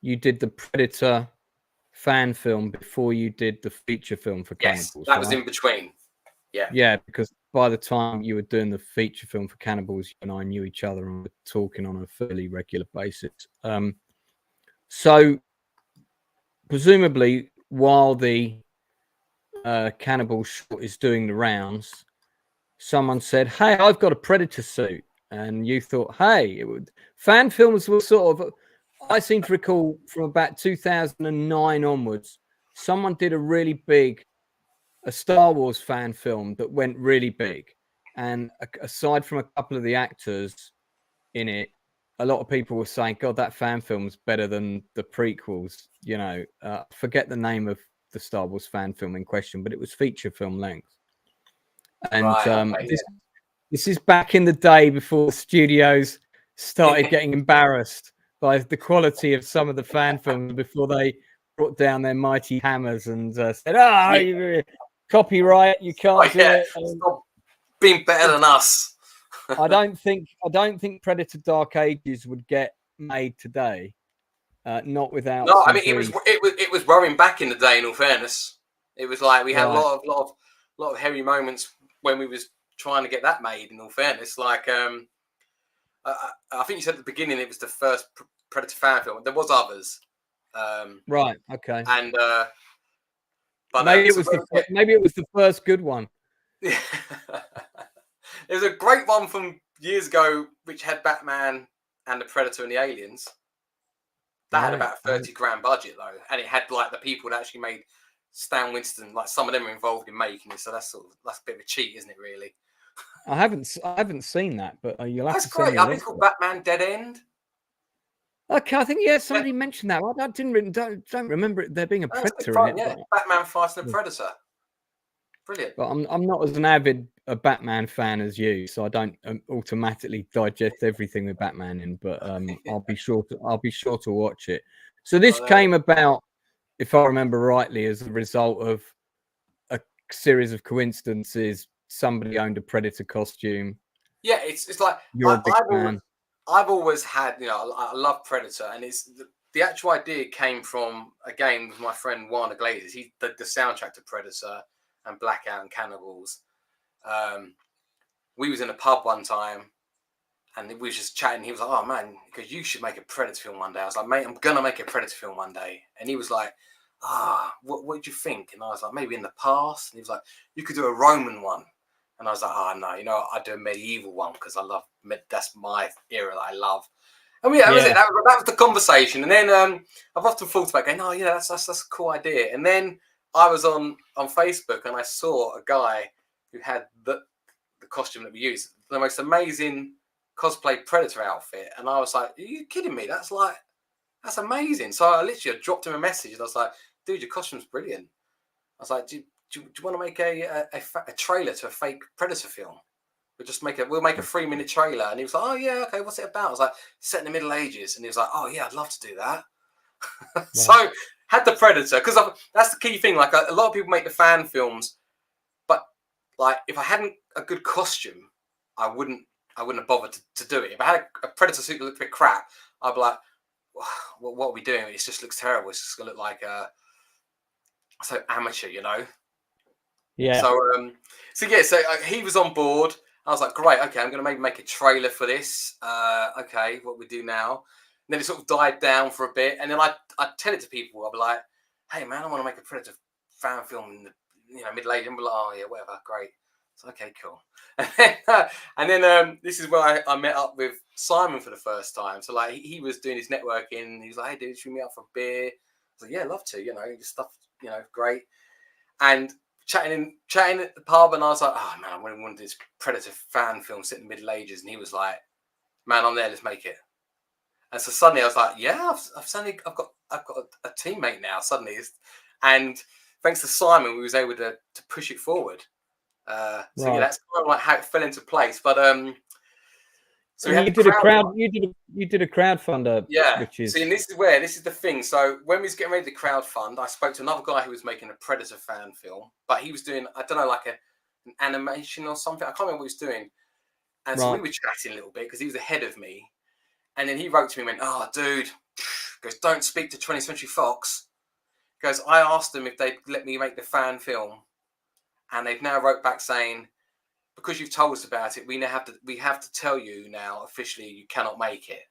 you did the Predator fan film before you did the feature film for Cannibals. Yes, that was in between. Yeah. Yeah, because by the time you were doing the feature film for Cannibals, you and I knew each other and were talking on a fairly regular basis. So presumably, while the Cannibals short is doing the rounds, someone said, "Hey, I've got a Predator suit," and you thought, "Hey, fan films were sort of." I seem to recall from about 2009 onwards, someone did a really big, a Star Wars fan film that went really big. And aside from a couple of the actors in it, a lot of people were saying, God, that fan film's better than the prequels. You know, forget the name of the Star Wars fan film in question, but it was feature film length. And this is back in the day before studios started getting embarrassed by the quality of some of the fan films before they brought down their mighty hammers and said, copyright, you can't do it. Stop being better than us. I don't think Predator Dark Ages would get made today. Not without. No, I mean it was rowing back in the day. In all fairness, it was like we had a lot of heavy moments when we was trying to get that made. In all fairness, like I think you said at the beginning it was the first Predator fan film. There was others. Right. Okay. And but maybe it was the first good one. There's a great one from years ago which had Batman and the Predator and the aliens. That had about 30 grand budget though, and it had like the people that actually made Stan Winston. Like some of them were involved in making it, so that's a bit of a cheat, isn't it? Really. I haven't seen that, but you'll have that's to. That's great. I think it's called Batman Dead End. Okay, I think somebody mentioned that. I don't remember there being a Predator in it. Yeah, Batman fighting a Predator. Brilliant. But I'm not as an avid a Batman fan as you, so I don't automatically digest everything with Batman in. But I'll be sure to watch it. So this came about, if I remember rightly, as a result of a series of coincidences. Somebody owned a Predator costume. Yeah, it's like You're a big fan. I've always had, you know, I love Predator, and it's the actual idea came from a game with my friend Warner Glazes. He did the soundtrack to Predator and Blackout and Cannibals. We was in a pub one time, and we was just chatting. He was like, "Oh man, because you should make a Predator film one day." I was like, "Mate, I'm gonna make a Predator film one day." And he was like, what do you think?" And I was like, "Maybe in the past." And he was like, "You could do a Roman one." And I was like, "Oh no, you know, I'd do a medieval one because I love that's my era that I love." And that was it. That was the conversation. And then I've often thought about going, "Oh yeah, that's a cool idea." And then I was on Facebook and I saw a guy who had the costume that we used, the most amazing cosplay Predator outfit, and I was like, "Are you kidding me? That's amazing." So I literally dropped him a message and I was like, "Dude, your costume's brilliant." I was like, Do you want to make a trailer to a fake Predator film? We'll make a 3-minute trailer." And he was like, "Oh yeah, okay, what's it about?" I was like, "Set in the Middle Ages." And he was like, "Oh yeah, I'd love to do that." Wow. So had the Predator, because that's the key thing. Like a lot of people make the fan films, but like if I hadn't a good costume, I wouldn't have bothered to do it. If I had a Predator suit that looked a bit crap, I'd be like, what are we doing? It just looks terrible. It's just gonna look like so amateur, you know. Yeah. So he was on board. I was like, great, okay, I'm gonna maybe make a trailer for this. Okay, what we do now? And then it sort of died down for a bit, and then I'd tell it to people. I'd be like, "Hey man, I want to make a Predator fan film in the Middle Ages." And be like, "Oh yeah, whatever, great." So okay, cool. And then this is where I met up with Simon for the first time. So like he was doing his networking. He was like, "Hey dude, should we meet up for a beer?" I was like, "Yeah, I'd love to. You know, stuff. You know, great." And chatting at the pub, and I was like, "Oh man, I really wanted this Predator fan film set in the Middle Ages." And he was like, "Man, I'm there. Let's make it." And so suddenly I was like, "Yeah, I've got a teammate now." Suddenly, and thanks to Simon, we was able to push it forward. So yeah, that's kind of like how it fell into place. But so you did a crowdfunder. Yeah. Which is... See, and this is the thing. So when we was getting ready to crowdfund, I spoke to another guy who was making a Predator fan film, but he was doing, I don't know, like an animation or something. I can't remember what he was doing. And so we were chatting a little bit because he was ahead of me. And then he wrote to me and went, "Oh, dude," goes, "don't speak to 20th Century Fox." Goes, "I asked them if they'd let me make the fan film, and they've now wrote back saying, because you've told us about it, we have to tell you now officially you cannot make it."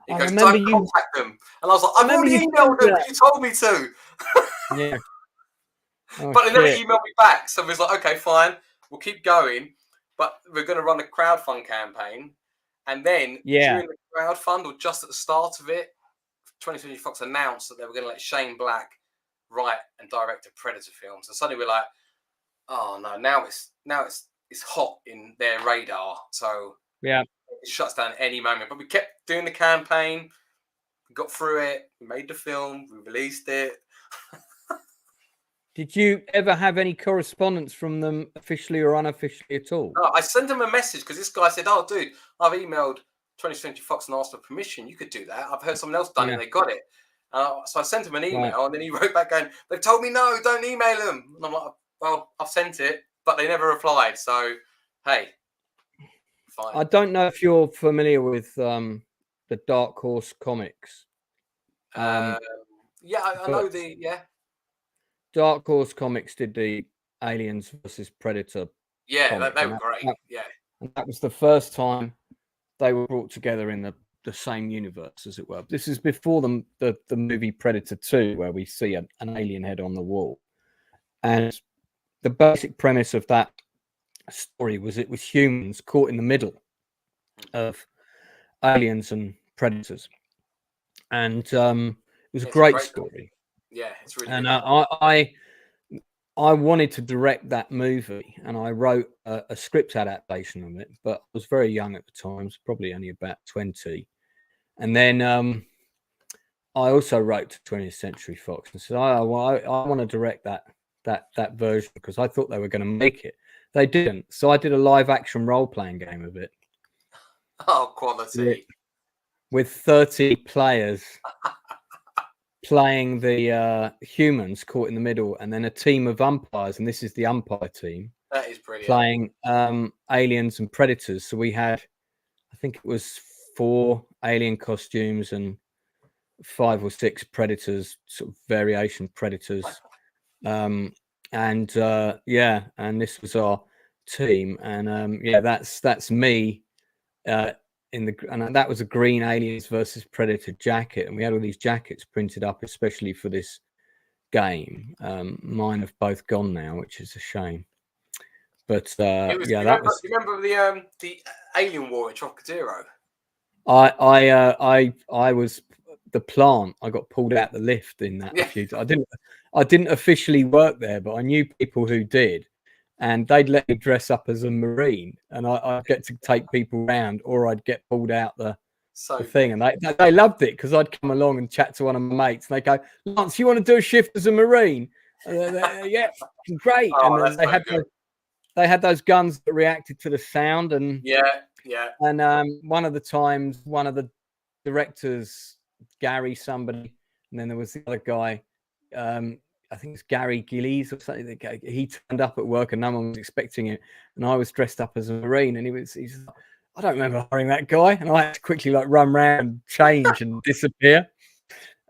He goes, "Don't contact them." And I was like, "I've already emailed them because you told me to." Yeah. But they never emailed me back. So I was like, "Okay, fine, we'll keep going, but we're going to run a crowdfund campaign." And then during the crowdfund, or just at the start of it, 20th Century Fox announced that they were going to let Shane Black write and direct a Predator film. So suddenly we're like, "Oh no, now it's hot in their radar." So yeah, it shuts down at any moment. But we kept doing the campaign, we got through it, we made the film, we released it. Did you ever have any correspondence from them, officially or unofficially at all? No, I sent them a message because this guy said, "Oh, dude, I've emailed 20th Century Fox and asked for permission. You could do that. I've heard someone else done it and they got it." So I sent him an email, and then he wrote back going, "They've told me no, don't email them." And I'm like, "Well, I've sent it, but they never replied. So, hey, fine." I don't know if you're familiar with the Dark Horse comics. Yeah, I know the Dark Horse comics did the Aliens versus Predator. Yeah, they were great. And that was the first time they were brought together in the same universe, as it were. This is before the movie Predator 2, where we see an alien head on the wall. And the basic premise of that story was it was humans caught in the middle of aliens and predators. And it was a great story. Yeah, it's really and good. I wanted to direct that movie, and I wrote a script adaptation of it, but I was very young at the time, so probably only about 20. And then I also wrote to 20th Century Fox and said, I want to direct that that version because I thought they were going to make it. They didn't. So I did a live action role playing game of it. Oh, quality. With 30 players playing the humans caught in the middle, and then a team of umpires, and this is the umpire team. That is brilliant. Playing aliens and predators. So we had, I think it was 4 alien costumes and 5 or 6 predators, sort of variation predators. And this was our team, and that's me and that was a green aliens versus predator jacket, and we had all these jackets printed up especially for this game. Mine have both gone now, which is a shame. But remember the alien war at Trocadero? I was the plant. I got pulled out the lift in that. I didn't officially work there, but I knew people who did, and they'd let me dress up as a Marine, and I'd get to take people around, or I'd get pulled out the thing, and they loved it because I'd come along and chat to one of my mates, and they go, "Lance, you want to do a shift as a Marine?" Yeah, great. Oh, and they had those guns that reacted to the sound, and and one of the times, one of the directors, Gary somebody, and then there was the other guy, I think it's Gary Gillies or something. He turned up at work and no one was expecting it, and I was dressed up as a Marine, and he's like, I don't remember hiring that guy, and I had to quickly like run around and change and disappear.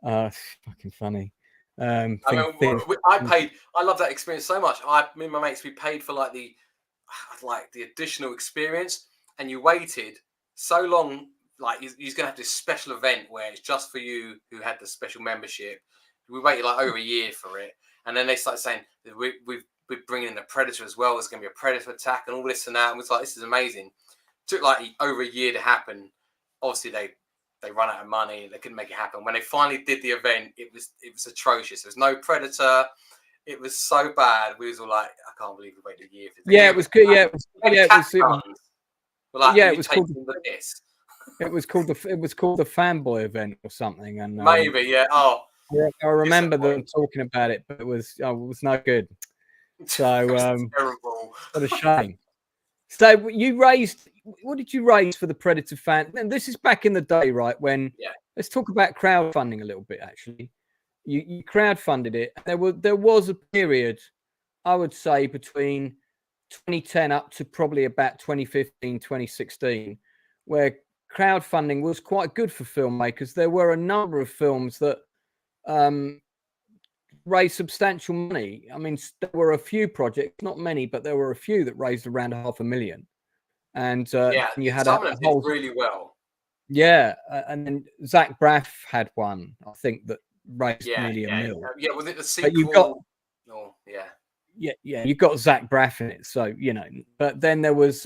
It's fucking funny. I love that experience so much. Me and my mates, we paid for like the additional experience, and you waited so long. Like he's gonna have this special event where it's just for you who had the special membership. We waited like over a year for it, and then they started saying we're bringing in a predator as well. There's gonna be a predator attack and all this and that. And it was like, this is amazing. It took like over a year to happen. Obviously, they run out of money. They couldn't make it happen. When they finally did the event, it was atrocious. There was no predator. It was so bad. We was all like, I can't believe we waited a year for this. Yeah, it was good. Yeah, it was called the fanboy event or something. And maybe, yeah. Oh, yeah, I remember them talking about it, but it was no good. So terrible. What a shame. So you raised, what did you raise for the Predator fan? And this is back in the day, right? When let's talk about crowdfunding a little bit. Actually, you crowdfunded it. There was a period, I would say, between 2010 up to probably about 2015, 2016, where crowdfunding was quite good for filmmakers. There were a number of films that raised substantial money. I mean, there were a few projects, not many, but there were a few that raised around $500,000. And you had some of them did really well. Yeah, and then Zach Braff had one, I think, that raised nearly $1 million. Yeah, was it the sequel? You got Zach Braff in it, so you know. But then there was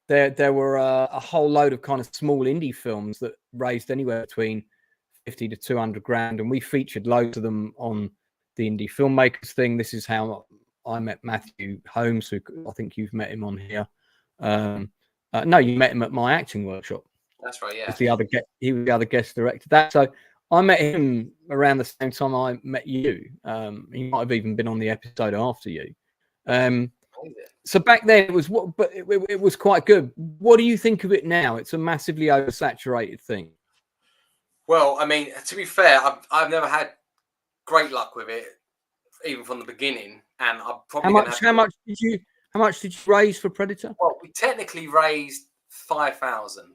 there were a whole load of kind of small indie films that raised anywhere between 50 to 200 grand, and we featured loads of them on the Indie Filmmakers thing. This is how I met Matthew Holmes, who I think you've met him on here. No, you met him at my acting workshop. That's right, yeah. He was the other guest director. So I met him around the same time I met you. He might have even been on the episode after you. So back then it was quite good. What do you think of it now? It's a massively oversaturated thing. Well, I mean, to be fair, I've never had great luck with it, even from the beginning. And I'm probably how much did you raise for Predator? Well, we technically raised 5,000.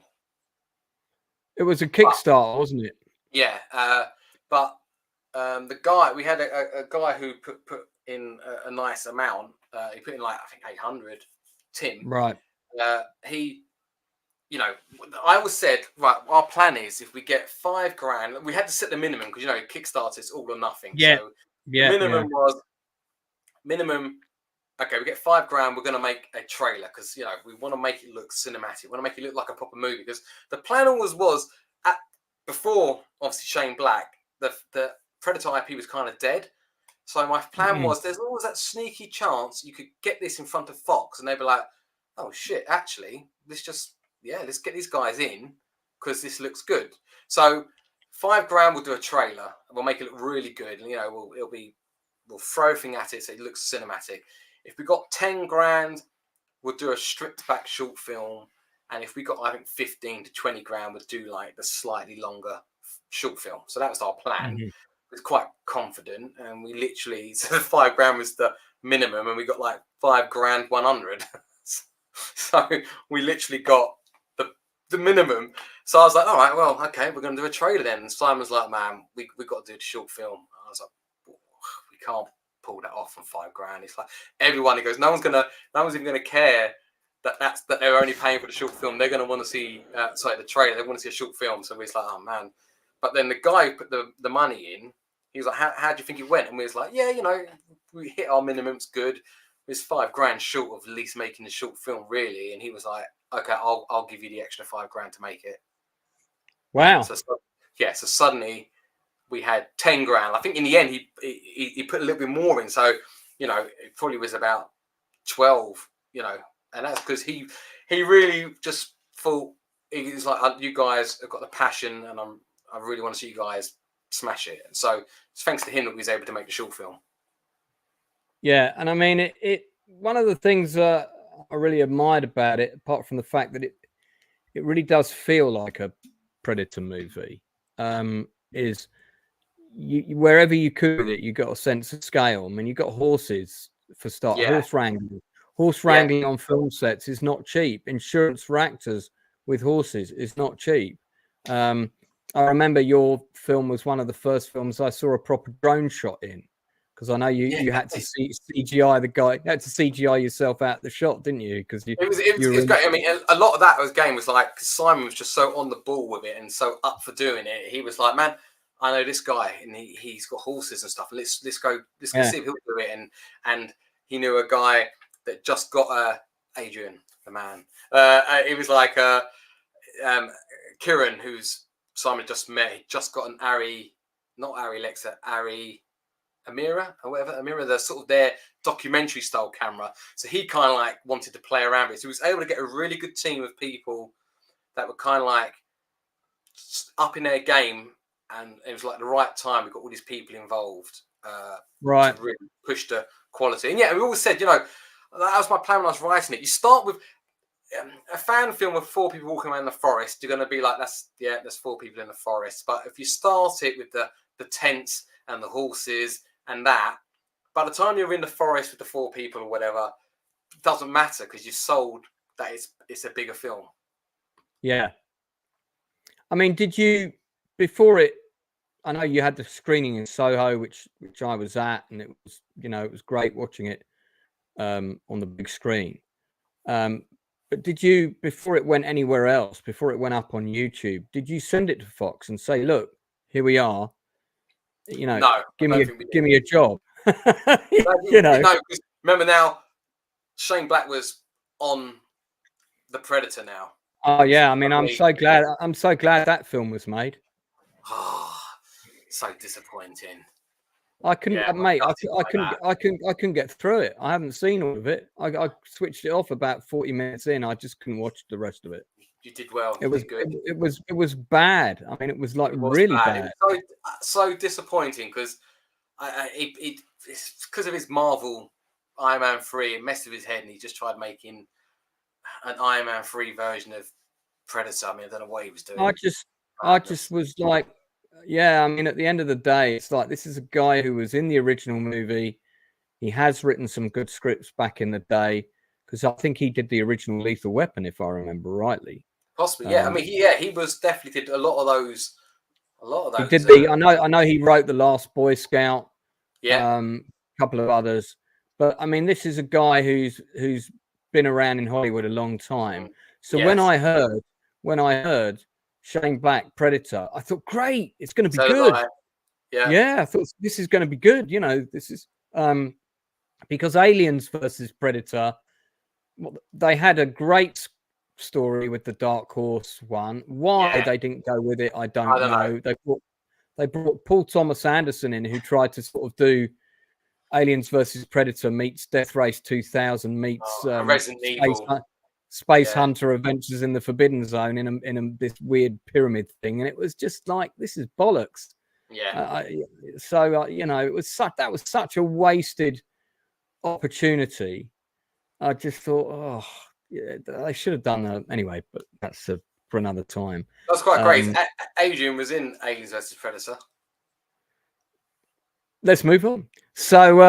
It was a Kickstarter, wasn't it? Yeah, but the guy, we had a guy who put in a nice amount. He put in like, I think 800. Tim. Right. He. You know, I always said, right, our plan is if we get $5,000, we had to set the minimum because, you know, Kickstarter is all or nothing. Yeah. So minimum, okay, we get $5,000, we're going to make a trailer because, you know, we want to make it look cinematic. We want to make it look like a proper movie because the plan always was, before, obviously, Shane Black, the Predator IP was kind of dead. So my plan was, there's always that sneaky chance you could get this in front of Fox and they'd be like, oh, shit, actually, let's get these guys in because this looks good. So $5,000, we'll do a trailer and we'll make it look really good. And, you know, it'll be we'll throw everything at it so it looks cinematic. If we got 10 grand, we'll do a stripped back short film. And if we got, I think, 15 to 20 grand, we'll do like the slightly longer short film. So that was our plan. Mm-hmm. I was quite confident, and we literally, so 5 grand was the minimum, and we got like 5 grand 100. So we literally got the minimum. So I was like, all right, well, okay, we're going to do a trailer then. And Simon was like, man, we got to do a short film. I was like, we can't pull that off on 5 grand. It's like everyone, he goes, no one's even going to care that they're only paying for the short film. They're going to want to see, the trailer. They want to see a short film. So we was like, oh man. But then the guy who put the money in, he was like, how do you think it went? And we was like, yeah, we hit our minimum. It's good. It was 5 grand short of at least making the short film, really. And he was like, okay, I'll give you the extra 5 grand to make it. Wow. So suddenly we had 10 grand. I think in the end he put a little bit more in. So, it probably was about 12, and that's because he really just thought, he was like, you guys have got the passion, and I really want to see you guys smash it. And so it's thanks to him that we was able to make the short film. Yeah, and I mean, it one of the things I really admired about it, apart from the fact that it really does feel like a Predator movie, is you wherever you could with it, you got a sense of scale. I mean, you got horses for start, horse wrangling on film sets is not cheap. Insurance for actors with horses is not cheap. I remember your film was one of the first films I saw a proper drone shot in. Because I know you had to CGI the guy, you had to CGI yourself out the shot, didn't you? Because it was great. I mean, a lot of that game was like, because Simon was just so on the ball with it and so up for doing it. He was like, man, I know this guy, and he's got horses and stuff. Let's go see if he'll do it. And he knew a guy that just got Adrian, the man. It was like Kieran, who's Simon just met. He just got an not Arri Lexa, Arri Amira or whatever. Amira, the sort of their documentary style camera. So he kind of like wanted to play around with it. So he was able to get a really good team of people that were kind of like up in their game, and it was like the right time. We got all these people involved, right, to really push the quality. And yeah, we always said, that was my plan when I was writing it. You start with a fan film with 4 people walking around the forest. You're going to be like, there's 4 people in the forest. But if you start it with the tents and the horses and that, by the time you're in the forest with the 4 people or whatever, it doesn't matter, because you've sold that it's a bigger film. Yeah. I mean, did you, before it, I know you had the screening in Soho, which I was at, and it was, it was great watching it on the big screen. But did you, before it went anywhere else, before it went up on YouTube, did you send it to Fox and say, look, here we are, no, give me a job? No, because remember now, Shane Black was on the Predator now. Oh yeah, I mean, I'm so glad that film was made. Oh, so disappointing. I couldn't, mate. I couldn't get through it. I haven't seen all of it. I switched it off about 40 minutes in. I just couldn't watch the rest of it. You did well. It was bad. I mean, it was like really bad. It was so disappointing, because it's because of his Marvel Iron Man 3. It messed with his head, and he just tried making an Iron Man 3 version of Predator. I mean, I don't know what he was doing. I just was like, yeah, I mean, at the end of the day, it's like, this is a guy who was in the original movie. He has written some good scripts back in the day, because I think he did the original Lethal Weapon, if I remember rightly. Possibly, yeah. I mean, he was definitely did a lot of those. He did I know he wrote The Last Boy Scout. Yeah. A couple of others. But I mean, this is a guy who's been around in Hollywood a long time. So yes. when I heard Shane Black Predator, I thought, great, it's going to be good. Yeah, I thought this is going to be good. This is because Aliens versus Predator, they had a great story with the Dark Horse one. Why they didn't go with it, I don't know. They brought Paul Thomas Anderson in, who tried to sort of do Aliens versus Predator meets Death Race 2000 meets Resident Evil. Space Hunter Adventures in the Forbidden Zone in this weird pyramid thing, and it was just like, this is bollocks. Yeah. So you know, that was such a wasted opportunity. I just thought, oh, yeah, they should have done that anyway. But that's for another time. That's quite great. Adrian was in Aliens vs Predator. Let's move on. So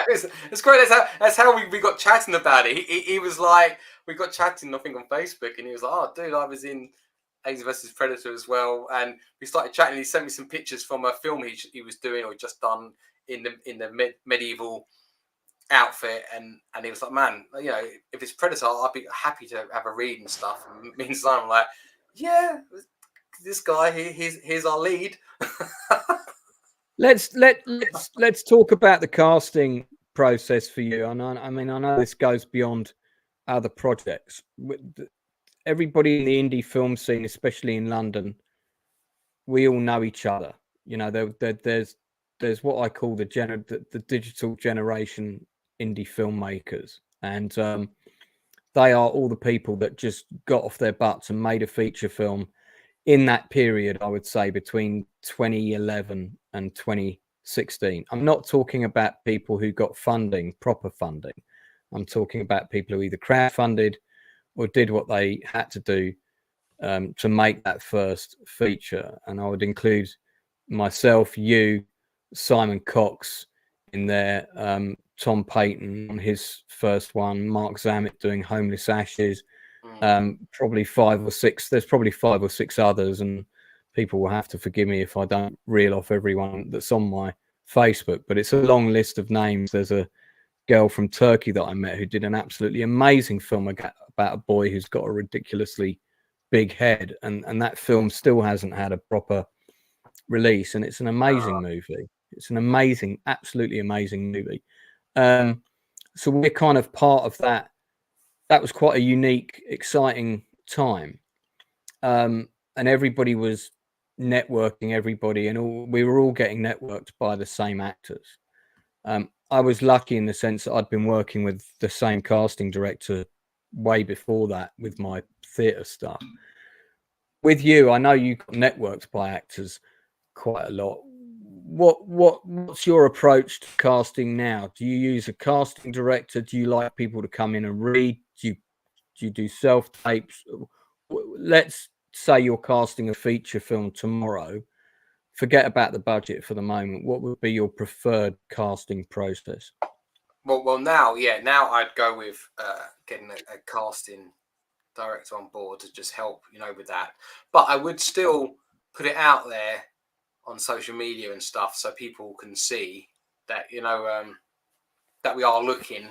it's great. That's how we got chatting about it. He was like, we got chatting, I think, on Facebook, and he was like, "Oh, dude, I was in Aliens vs Predator as well." And we started chatting. He sent me some pictures from a film he was doing or just done in the medieval outfit, and he was like, "Man, you know, if it's Predator, I'd be happy to have a read and stuff." And me and Simon were like, "Yeah, this guy, here's our lead." let's talk about the casting process for you. I know this goes beyond other projects. Everybody in the indie film scene, especially in London, we all know each other. You know, there's what I call the digital generation indie filmmakers, and they are all the people that just got off their butts and made a feature film in that period. I would say between 2011 and 2016. I'm not talking about people who got funding, proper funding. I'm talking about people who either crowdfunded or did what they had to do to make that first feature. And I would include myself, you, Simon Cox in there, Tom Payton on his first one, Mark Zammit doing Homeless Ashes, probably 5 or 6. There's probably 5 or 6 others, and people will have to forgive me if I don't reel off everyone that's on my Facebook, but it's a long list of names. There's a girl from Turkey that I met who did an absolutely amazing film about a boy who's got a ridiculously big head, and that film still hasn't had a proper release, and it's an amazing movie. It's an amazing, absolutely amazing movie. So we're kind of part of that. That was quite a unique, exciting time, and everybody was networking everybody, and we were all getting networked by the same actors. I was lucky in the sense that I'd been working with the same casting director way before that with my theatre stuff. With you, I know you got networked by actors quite a lot. What's your approach to casting now? Do you use a casting director? Do you like people to come in and read? Do you do self tapes? Let's say you're casting a feature film tomorrow. Forget about the budget for the moment. What would be your preferred casting process? Well, now I'd go with getting a casting director on board to just help, with that. But I would still put it out there on social media and stuff so people can see that that we are looking,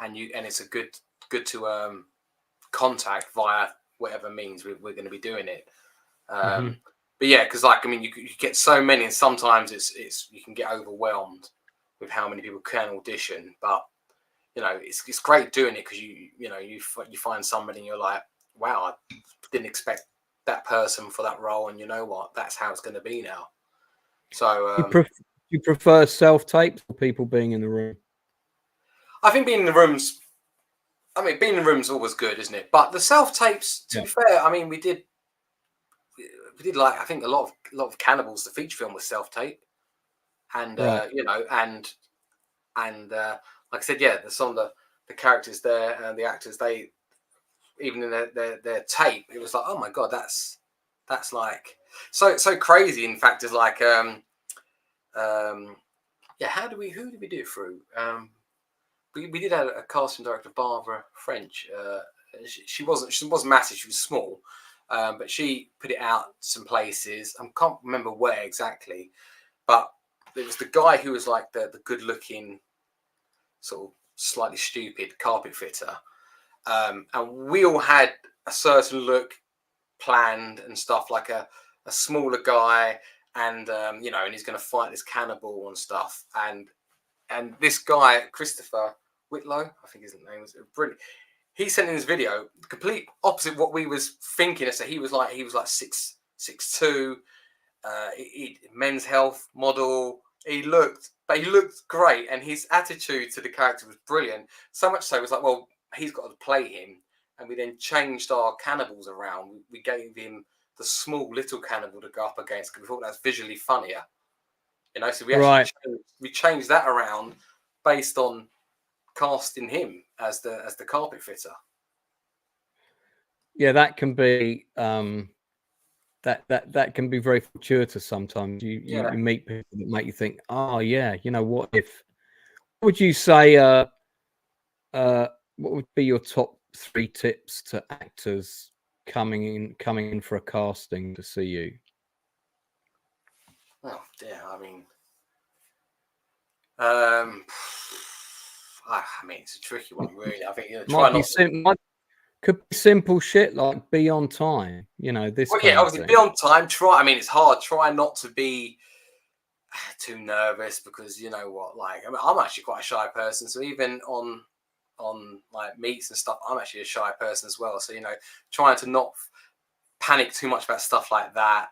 and it's a good to contact via whatever means we're going to be doing it. But yeah, because you get so many, and sometimes it's you can get overwhelmed with how many people can audition. But it's great doing it because you find somebody and you're like, wow, I didn't expect that person for that role, and you know what, that's how it's going to be now. So you prefer self tapes or people being in the room? I think being in the rooms. Being in the room's always good, isn't it? But the self tapes, to be fair, we did like, I think a lot of Cannibals, the feature film, was self tape, and right. And like I said, yeah, some of the characters there and the actors, they even in their tape, it was like, oh my god, that's like so crazy. In fact, it's like who did we do it through? We did have a casting director, Barbara French. She wasn't massive, she was small, but she put it out some places. I can't remember where exactly, but it was the guy who was like the good looking, sort of slightly stupid carpet fitter, and we all had a certain look planned and stuff, like a smaller guy, and and he's going to fight this cannibal and stuff, and this guy, Christopher Whitlow, I think his name was, brilliant. He sent in his video complete opposite what we was thinking. So he was like 6'2", Men's Health model. He looked great, and his attitude to the character was brilliant. So much so, it was like, well, he's got to play him, and we then changed our cannibals around. We gave him the small little cannibal to go up against because we thought that's visually funnier. You know, so we actually changed that around based on casting him as the carpet fitter. Yeah, that can be that can be very fortuitous sometimes. You meet people that make you think, oh yeah, you know, what would you say what would be your top 3 tips to actors coming in for a casting to see you? Oh dear, I mean, it's a tricky one, really. I think could be simple shit like be on time. You know, this. Well, yeah, obviously be on time. I mean, it's hard. Try not to be too nervous because you know what, like I'm actually quite a shy person. So even on like meets and stuff, I'm actually a shy person as well. So you know, trying to not panic too much about stuff like that,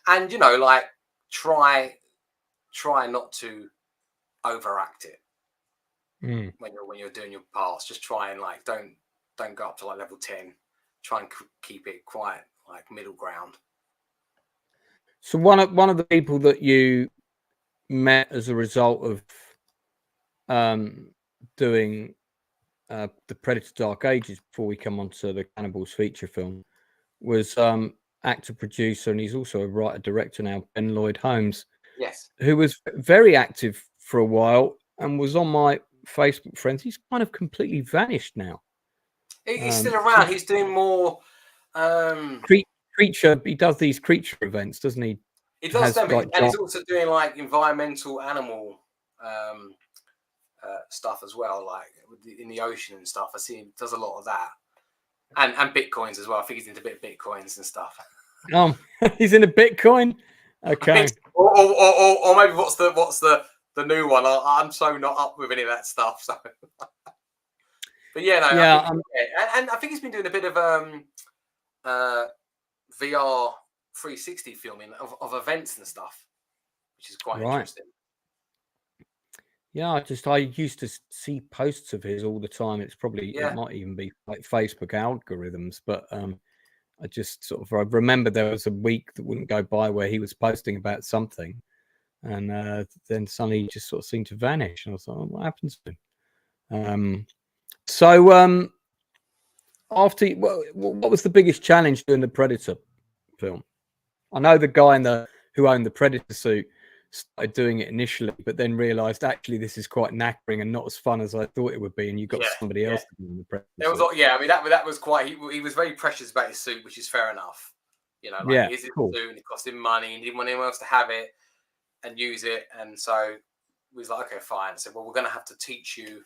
and you know, like try not to overact it when you're doing your parts. Just try and like don't go up to like level 10. Try and keep it quite like middle ground. So one of the people that you met as a result of doing the Predator Dark Ages, before we come on to the Cannibals feature film, was actor, producer, and he's also a writer director now, Ben Lloyd Holmes. Yes, who was very active for a while and was on my Facebook friends. He's kind of completely vanished now. He's still around. He's doing more creature. He does these creature events, doesn't he? He does them, and he's also doing like environmental animal stuff as well, like in the ocean and stuff. I see him does a lot of that, and bitcoins as well. I think he's into a bit of bitcoins and stuff. He's into Bitcoin. Okay. Or maybe what's the new one? I'm so not up with any of that stuff. So, but yeah, no, yeah, and I think he's been doing a bit of VR 360 filming of events and stuff, which is quite interesting. Yeah, I used to see posts of his all the time. It's probably it might even be like Facebook algorithms, but I just sort of I remember there was a week that wouldn't go by where he was posting about something, and then suddenly he just sort of seemed to vanish. And I was like, oh, what happened to him? After what was the biggest challenge doing the Predator film? I know the guy who owned the Predator suit started doing it initially, but then realised actually this is quite knackering and not as fun as I thought it would be, and you got somebody else to do the Predator suit. I mean that was quite. He was very precious about his suit, which is fair enough. You know, like his suit, and it cost him money, and he didn't want anyone else to have it and use it, and so we was like, okay, fine. So well, we're going to have to teach you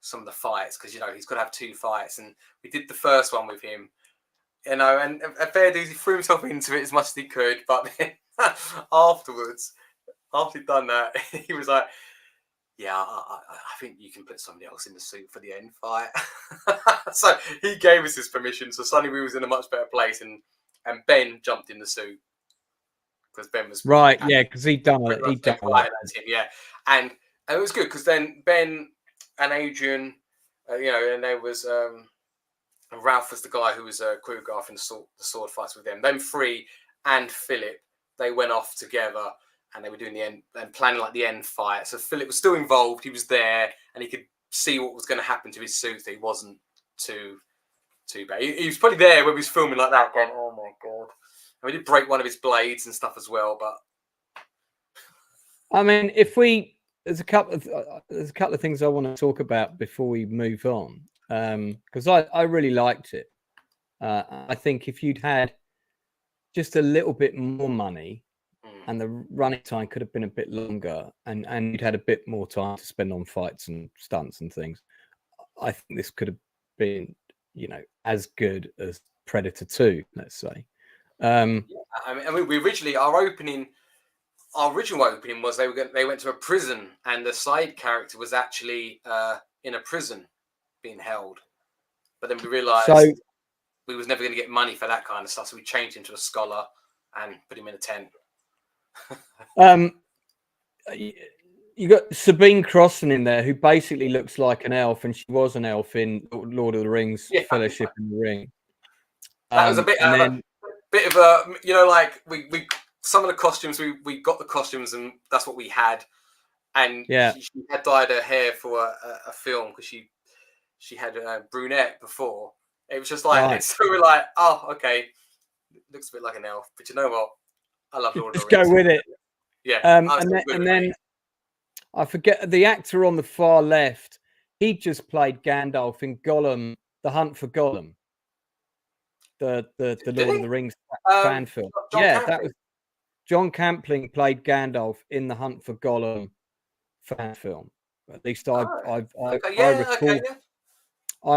some of the fights because you know he's got to have 2 fights, and we did the first one with him. You know, and fair dues, he threw himself into it as much as he could, but then afterwards. After he'd done that, he was like, yeah, I think you can put somebody else in the suit for the end fight. So he gave us his permission. So suddenly we was in a much better place, and Ben jumped in the suit because Ben was right. Yeah, because he'd done it. Yeah, and it was good because then Ben and Adrian, you know, and there was Ralph was the guy who was choreographing the sword fights with them. Them 3 and Philip, they went off together. And they were doing the end and planning like the end fight. So Philip was still involved. He was there, and he could see what was going to happen to his suit. So he wasn't too bad. He was probably there when he was filming like that, going, "Oh my god!" And we did break one of his blades and stuff as well. But I mean, there's a couple of things I want to talk about before we move on, because I really liked it. I think if you'd had just a little bit more money. And the running time could have been a bit longer, and you'd had a bit more time to spend on fights and stunts and things. I think this could have been, you know, as good as Predator 2, let's say. I mean, we originally our original opening was they went to a prison, and the side character was actually in a prison being held. But then we realised we was never going to get money for that kind of stuff, so we changed him to a scholar and put him in a tent. You got Sabine Crossan in there, who basically looks like an elf, and she was an elf in Lord of the Rings, Fellowship in the Ring. That was a bit of a, you know, like we some of the costumes, we got the costumes, and that's what we had. And she had dyed her hair for a film because she had a brunette before. It was just like, and so we're like, oh, okay, looks a bit like an elf, but you know what? I love Lord of the Rings. Just go with it. Yeah. And then I forget the actor on the far left. He just played Gandalf in Gollum, The Hunt for Gollum, the Lord of the Rings fan film. That was John Campling played Gandalf in The Hunt for Gollum fan film. At least I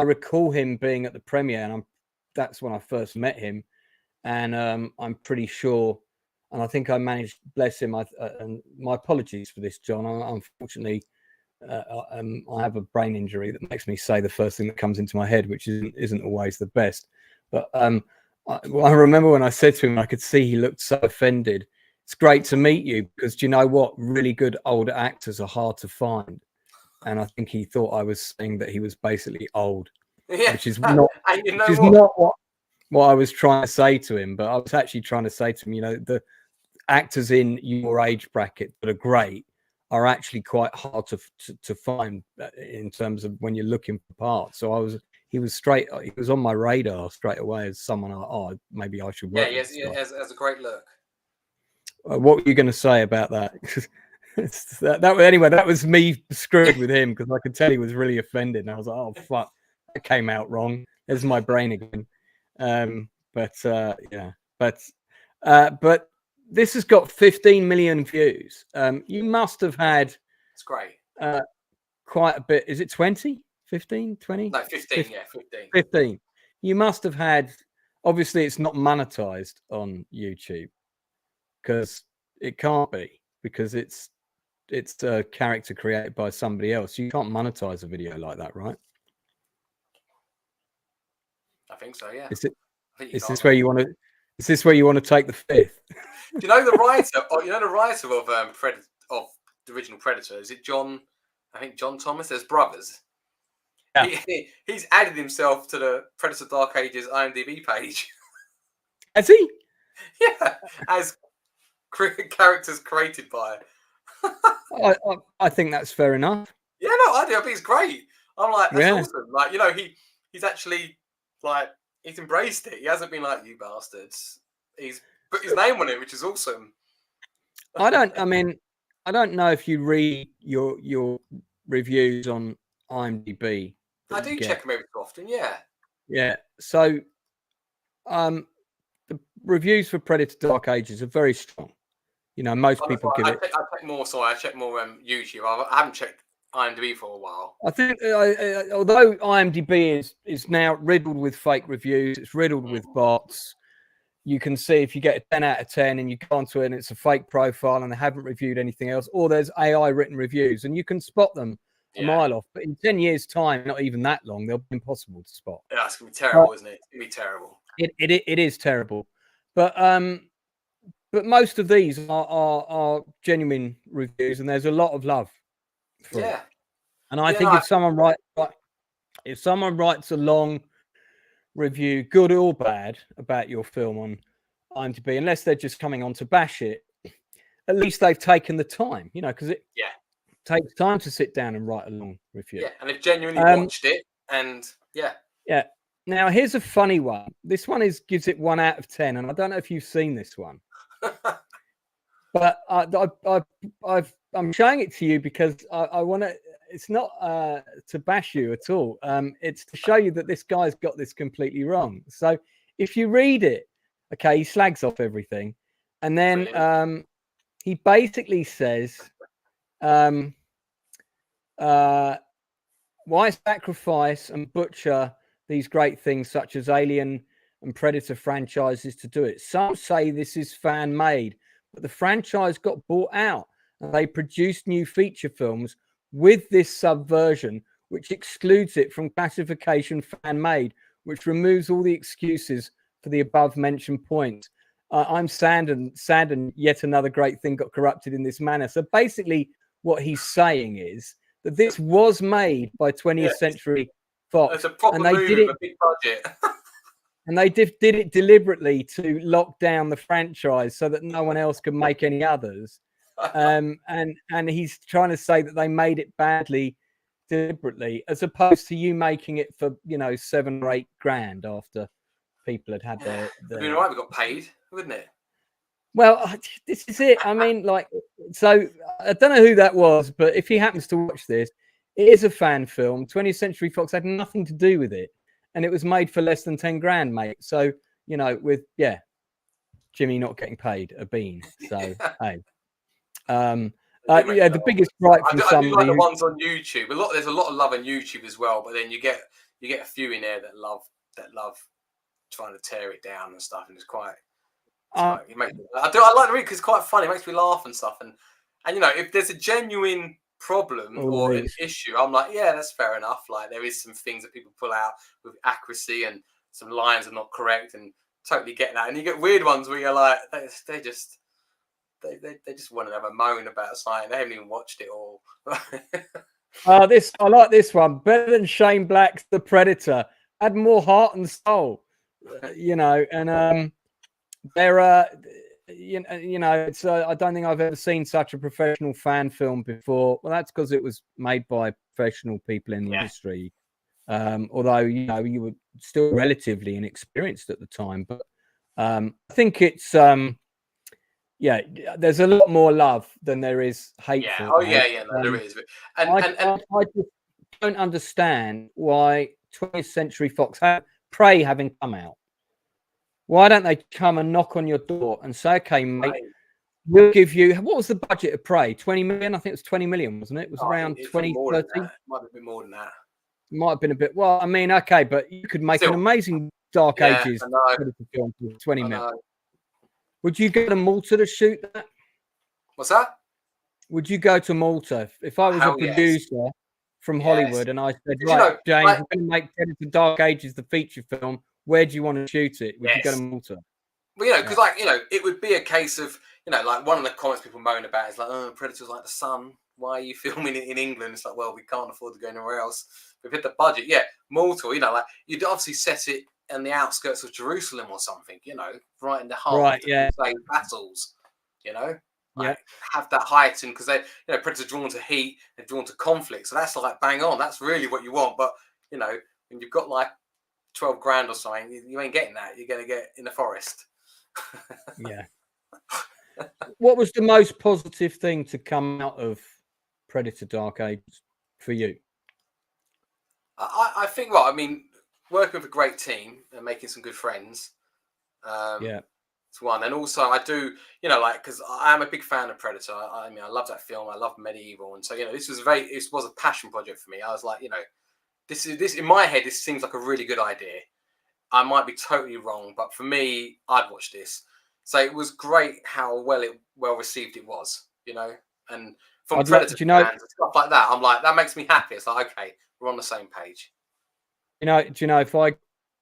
recall him being at the premiere, and that's when I first met him. And I'm pretty sure, and I think I managed, bless him. And my apologies for this, John. Unfortunately, I have a brain injury that makes me say the first thing that comes into my head, which isn't always the best. But I remember when I said to him, I could see he looked so offended. It's great to meet you, because do you know what? Really good older actors are hard to find. And I think he thought I was saying that he was basically old, which is not, what I was trying to say to him. But I was actually trying to say to him, the actors in your age bracket that are great are actually quite hard to find in terms of when you're looking for parts. So he was on my radar straight away as someone maybe I should work with. Yeah, has a great look. What were you going to say about that? Anyway, that was me screwed with him, because I could tell he was really offended, and I was like, oh fuck, that came out wrong. There's my brain again. But this has got 15 million views. You must have had, it's great, quite a bit. Is it 20, 15, 20? No, 15. 15. You must have had, obviously it's not monetized on YouTube, because it can't be, because it's a character created by somebody else. You can't monetize a video like that, right? I think so, yeah. Is this where you want to take the fifth? Do you know the writer? Of the original Predator? Is it John? I think John Thomas. There's brothers. Yeah. He's added himself to the Predator Dark Ages IMDb page. Has he? Yeah, as characters created by. I think that's fair enough. Yeah, no, I do. I think it's great. I'm like, that's awesome. Like, he's actually he's embraced it. He hasn't been like, you bastards. He's put his name on it, which is awesome. I don't know if you read your reviews on IMDb. I do check them every so often. Yeah. Yeah. So, the reviews for Predator Dark Ages are very strong. Most people give it. I check more. Sorry, I check more YouTube. I haven't checked IMDb for a while. I think, although IMDb is now riddled with fake reviews, it's riddled with bots. You can see if you get a 10 out of 10 and you go onto it and it's a fake profile and they haven't reviewed anything else, or there's AI written reviews, and you can spot them a mile off. But in 10 years' time, not even that long, they'll be impossible to spot. Yeah, it's gonna be terrible, isn't it? It's gonna be terrible. It is terrible, but most of these are genuine reviews, and there's a lot of love for it. And I think if someone writes a long review, good or bad, about your film on IMDb, unless they're just coming on to bash it, at least they've taken the time, because it takes time to sit down and write a long review. Yeah, and they've genuinely watched it, and yeah. Now here's a funny one. This one gives it 1 out of 10, and I don't know if you've seen this one, but I'm showing it to you because I want to. It's not to bash you at all. It's to show you that this guy's got this completely wrong. So if you read it, okay, he slags off everything, and then he basically says, why sacrifice and butcher these great things such as Alien and Predator franchises to do it? Some say this is fan-made, but the franchise got bought out and they produced new feature films with this subversion, which excludes it from classification fan-made, which removes all the excuses for the above-mentioned points. I'm saddened yet another great thing got corrupted in this manner. So basically what he's saying is that this was made by 20th Century Fox. It's a proper movie with a big budget. And they did it deliberately to lock down the franchise so that no one else could make any others. And he's trying to say that they made it badly deliberately, as opposed to you making it for, you know, $7 or $8 grand after people had their... It'd been right, we got paid, wouldn't it? Well, this is it. I mean, like, so I don't know who that was, but if he happens to watch this, it is a fan film. 20th Century Fox had nothing to do with it, and it was made for less than 10 grand, mate. So, you know, with Jimmy not getting paid a bean. So, hey, the biggest gripe from somebody. I do like the ones on YouTube. There's a lot of love on YouTube as well, but then you get a few in there that love trying to tear it down and stuff, and it's quite. I like to read because it's quite funny. It makes me laugh and stuff, and you know, if there's a genuine problem or an issue, I'm like, yeah, that's fair enough. Like, there is some things that people pull out with accuracy, and some lines are not correct, and totally get that. And you get weird ones where you're like, they just want to have a moan about something. They haven't even watched it all. I like this one better than Shane Black's The Predator. Had more heart and soul, you know, and there are, you know, it's. I don't think I've ever seen such a professional fan film before. Well, that's because it was made by professional people in the industry. Although, you know, you were still relatively inexperienced at the time, but I think it's there's a lot more love than there is hate. No, there is. And I just don't understand why 20th Century Fox, Prey having come out. Why don't they come and knock on your door and say, okay, mate, we'll give you... What was the budget of Prey? 20 million? I think it was 20 million, wasn't it? It was around 20, 30? Might have been more than that. Might have been a bit... Well, I mean, okay, but you could make an amazing Dark Ages film for 20 million. Would you go to Malta to shoot that? What's that? Would you go to Malta? If I was a producer from Hollywood and I said, right, James, we're going to make Predator Dark Ages, the feature film, where do you want to shoot it? Would you go to Malta? Well, you know, because like, you know, it would be a case of, you know, like one of the comments people moan about is like, oh, Predator's like the sun. Why are you filming it in England? It's like, well, we can't afford to go anywhere else. We've hit the budget. Yeah, Malta, you know, like you'd obviously set it in the outskirts of Jerusalem or something, you know, right in the heart of the same battles, you know. Like, have that heightened because they, you know, Predators are drawn to heat, they're drawn to conflict. So that's like bang on. That's really what you want. But, you know, when you've got like 12 grand or something, you ain't getting that. You're going to get in the forest. What was the most positive thing to come out of Predator Dark Ages for you? I think, well, I mean, working with a great team and making some good friends. It's one. And also I do, you know, like, because I am a big fan of Predator. I mean, I love that film. I love Medieval. And so, you know, it was a passion project for me. I was like, you know, this in my head, this seems like a really good idea. I might be totally wrong, but for me, I'd watch this. So it was great how well received it was, you know, and from Predator fans and stuff like that, I'm like, that makes me happy. It's like, okay, we're on the same page. You know, do you know, if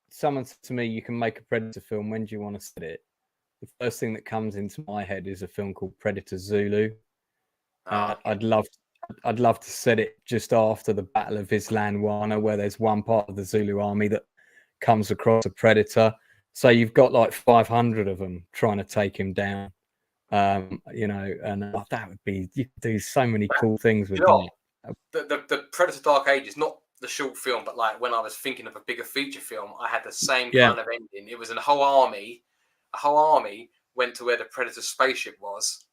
someone said to me, you can make a Predator film, when do you want to set it? The first thing that comes into my head is a film called Predator Zulu. I'd love to set it just after the Battle of Isandlwana, where there's one part of the Zulu army that comes across a predator. So you've got like 500 of them trying to take him down. You know, and that would be, you could do so many cool things with that. The Predator Dark Ages, not the short film, but like when I was thinking of a bigger feature film, I had the same kind of ending. It was a whole army went to where the Predator spaceship was,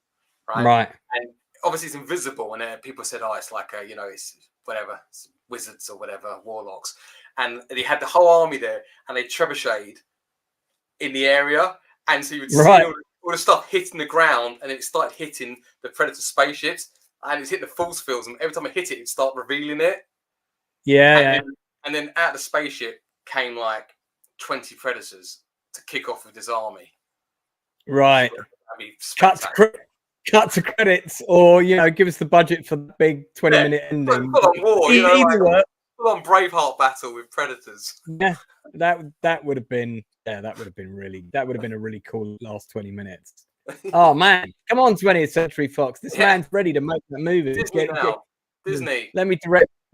right? And obviously it's invisible, and people said, oh, it's like you know, it's whatever, it's wizards or whatever, warlocks. And they had the whole army there, and they trebucheted in the area, and so you would see all the stuff hitting the ground, and it started hitting the Predator spaceships, and it's hit the force fields, and every time it hit it, it'd start revealing it. And then out of the spaceship came like 20 Predators to kick off with this army. Right. Cut to credits, or, you know, give us the budget for the big 20-minute ending. Full on war, you know, either way. Full on Braveheart battle with Predators. Yeah, that would have been a really cool last 20 minutes. Oh man, come on, 20th Century Fox. This man's ready to make that movie. Disney. Let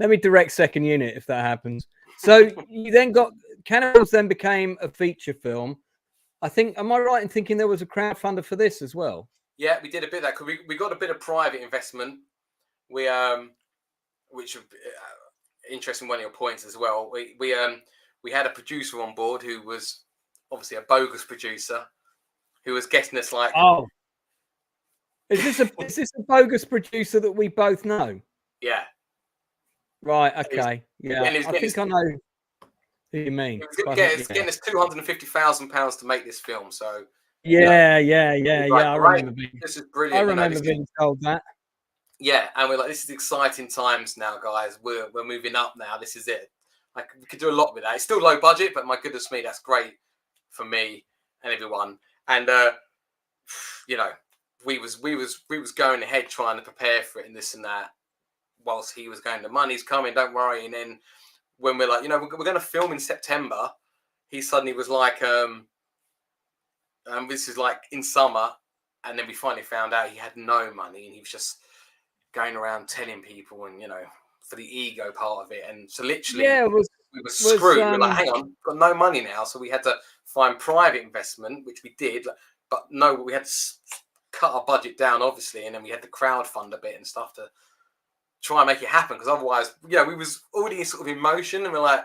me direct second unit if that happens. So you then got Cannibals then became a feature film. I think, am I right in thinking there was a crowdfunder for this as well? Yeah, we did a bit of that because we got a bit of private investment. We which interesting one of your points as well. We had a producer on board who was obviously a bogus producer who was getting us like, oh, is this a bogus producer that we both know? Yeah. Right. Okay. Yeah. I think I know who you mean. It's getting us £250,000 to make this film. So yeah. Like, I remember this is brilliant. I remember being told that. Yeah, and we're like, this is exciting times now, guys. We're moving up now. This is it. Like, we could do a lot with that. It's still low budget, but my goodness me, that's great for me and everyone. And you know, we was going ahead trying to prepare for it and this and that, whilst he was going, the money's coming, don't worry. And then when we're like, you know, we're going to film in September, he suddenly was like, this is like in summer. And then we finally found out he had no money and he was just going around telling people, and, you know, for the ego part of it. And so literally, we were screwed. We were like, hang on, got no money now. So we had to find private investment, which we did. But no, we had to cut our budget down, obviously. And then we had to crowdfund a bit and stuff to try and make it happen. Because otherwise, yeah, we was already sort of in motion. And we're like,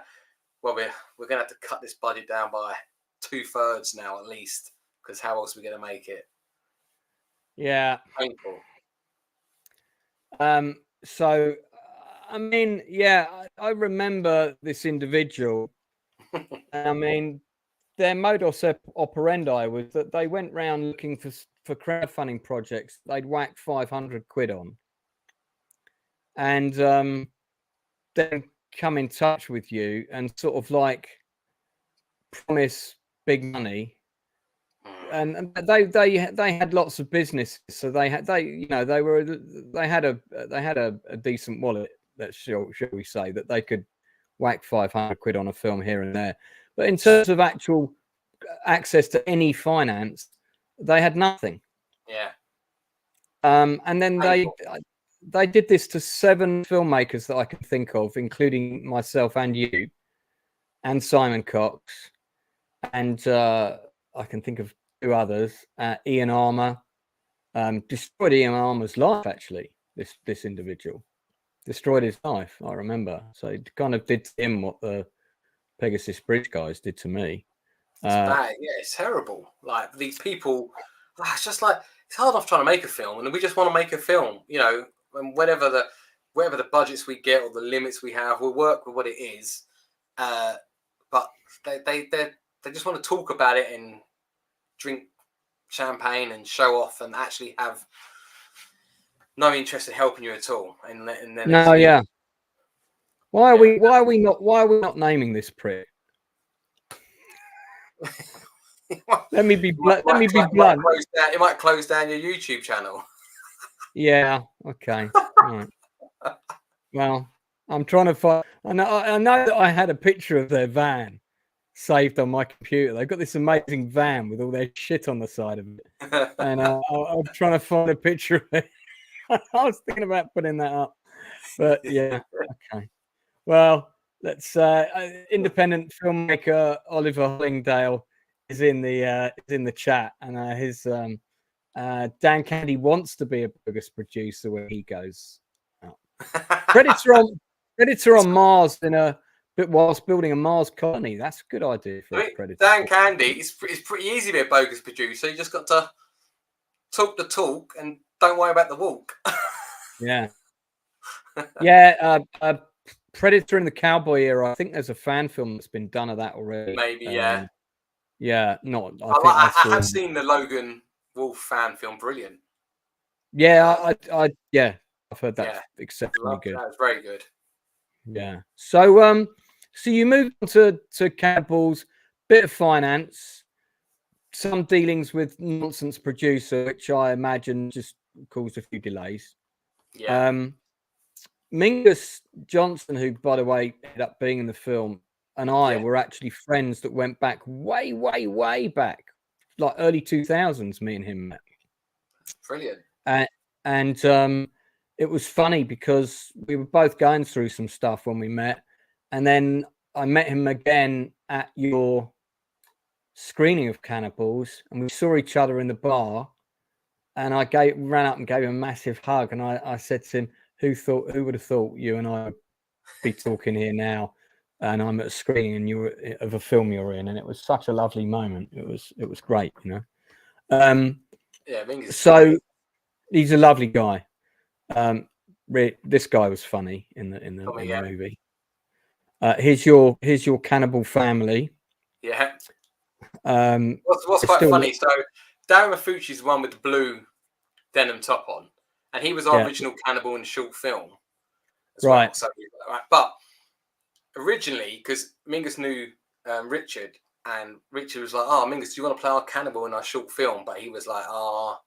well, we're going to have to cut this budget down by 2/3 now, at least. Because how else are we going to make it? Yeah. Painful. So, I mean, yeah, I remember this individual. I mean, their modus operandi was that they went round looking for crowdfunding projects they'd whack 500 quid on, and then come in touch with you and sort of like promise big money. And they had lots of businesses, so they had a decent wallet, that shall we say, that they could whack 500 quid on a film here and there. But in terms of actual access to any finance, they had nothing. Yeah. And then they did this to 7 filmmakers that I can think of, including myself and you, and Simon Cox, and I can think of 2 others. Ian Armour destroyed Ian Armour's life. Actually, this individual destroyed his life. I remember. So it kind of did to him what the Pegasus Bridge guys did to me. It's bad. Yeah, it's terrible. Like, these people, it's just like, it's hard enough trying to make a film, and we just want to make a film, you know, and whatever the budgets we get or the limits we have, we'll work with what it is. But they just want to talk about it and drink champagne and show off, and actually have no interest in helping you at all. And then no, yeah. Why are we not naming this prick? Let me be blunt. It might close down your YouTube channel. Yeah. Okay. Right. Well, I'm trying to find. I know that I had a picture of their van saved on my computer. They've got this amazing van with all their shit on the side of it, and I'm trying to find a picture of it. I was thinking about putting that up, but yeah. Okay. Well, let's. Independent filmmaker Oliver Hollingdale is in the chat, and his Dan Candy wants to be a bogus producer when he goes out. Predator on Mars whilst building a Mars colony. That's a good idea for a Predator. Dan Candy, it's pretty easy to be a bogus producer. You just got to talk the talk and don't worry about the walk. Yeah. Yeah. Predator in the cowboy era. I think there's a fan film that's been done of that already. Maybe, yeah. Yeah, not. I have seen the Logan Wolf fan film. Brilliant. Yeah, I've heard that's exceptionally good. That's very good. Yeah. So you moved on to Cannibals, bit of finance, some dealings with nonsense producer, which I imagine just caused a few delays. Yeah. Mingus Johnson, who by the way ended up being in the film, and I were actually friends that went back way, way, way back, like early 2000s. Me and him met. Brilliant. And it was funny because we were both going through some stuff when we met, and then I met him again at your screening of Cannibals, and we saw each other in the bar. And I ran up and gave him a massive hug, and I said to him, "Who would have thought you and I would be talking here now?" And I'm at a screening and you were of a film you're in, and it was such a lovely moment. It was great, you know. Yeah, so he's a lovely guy. This guy was funny in the movie. Here's your cannibal family. Yeah. What's quite funny? So Darren Mafucci's the one with the blue denim top on, and he was our original cannibal in the short film. Right. Well. So, but originally, because Mingus knew Richard, and Richard was like, "Oh, Mingus, do you want to play our cannibal in our short film?" But he was like, "Oh,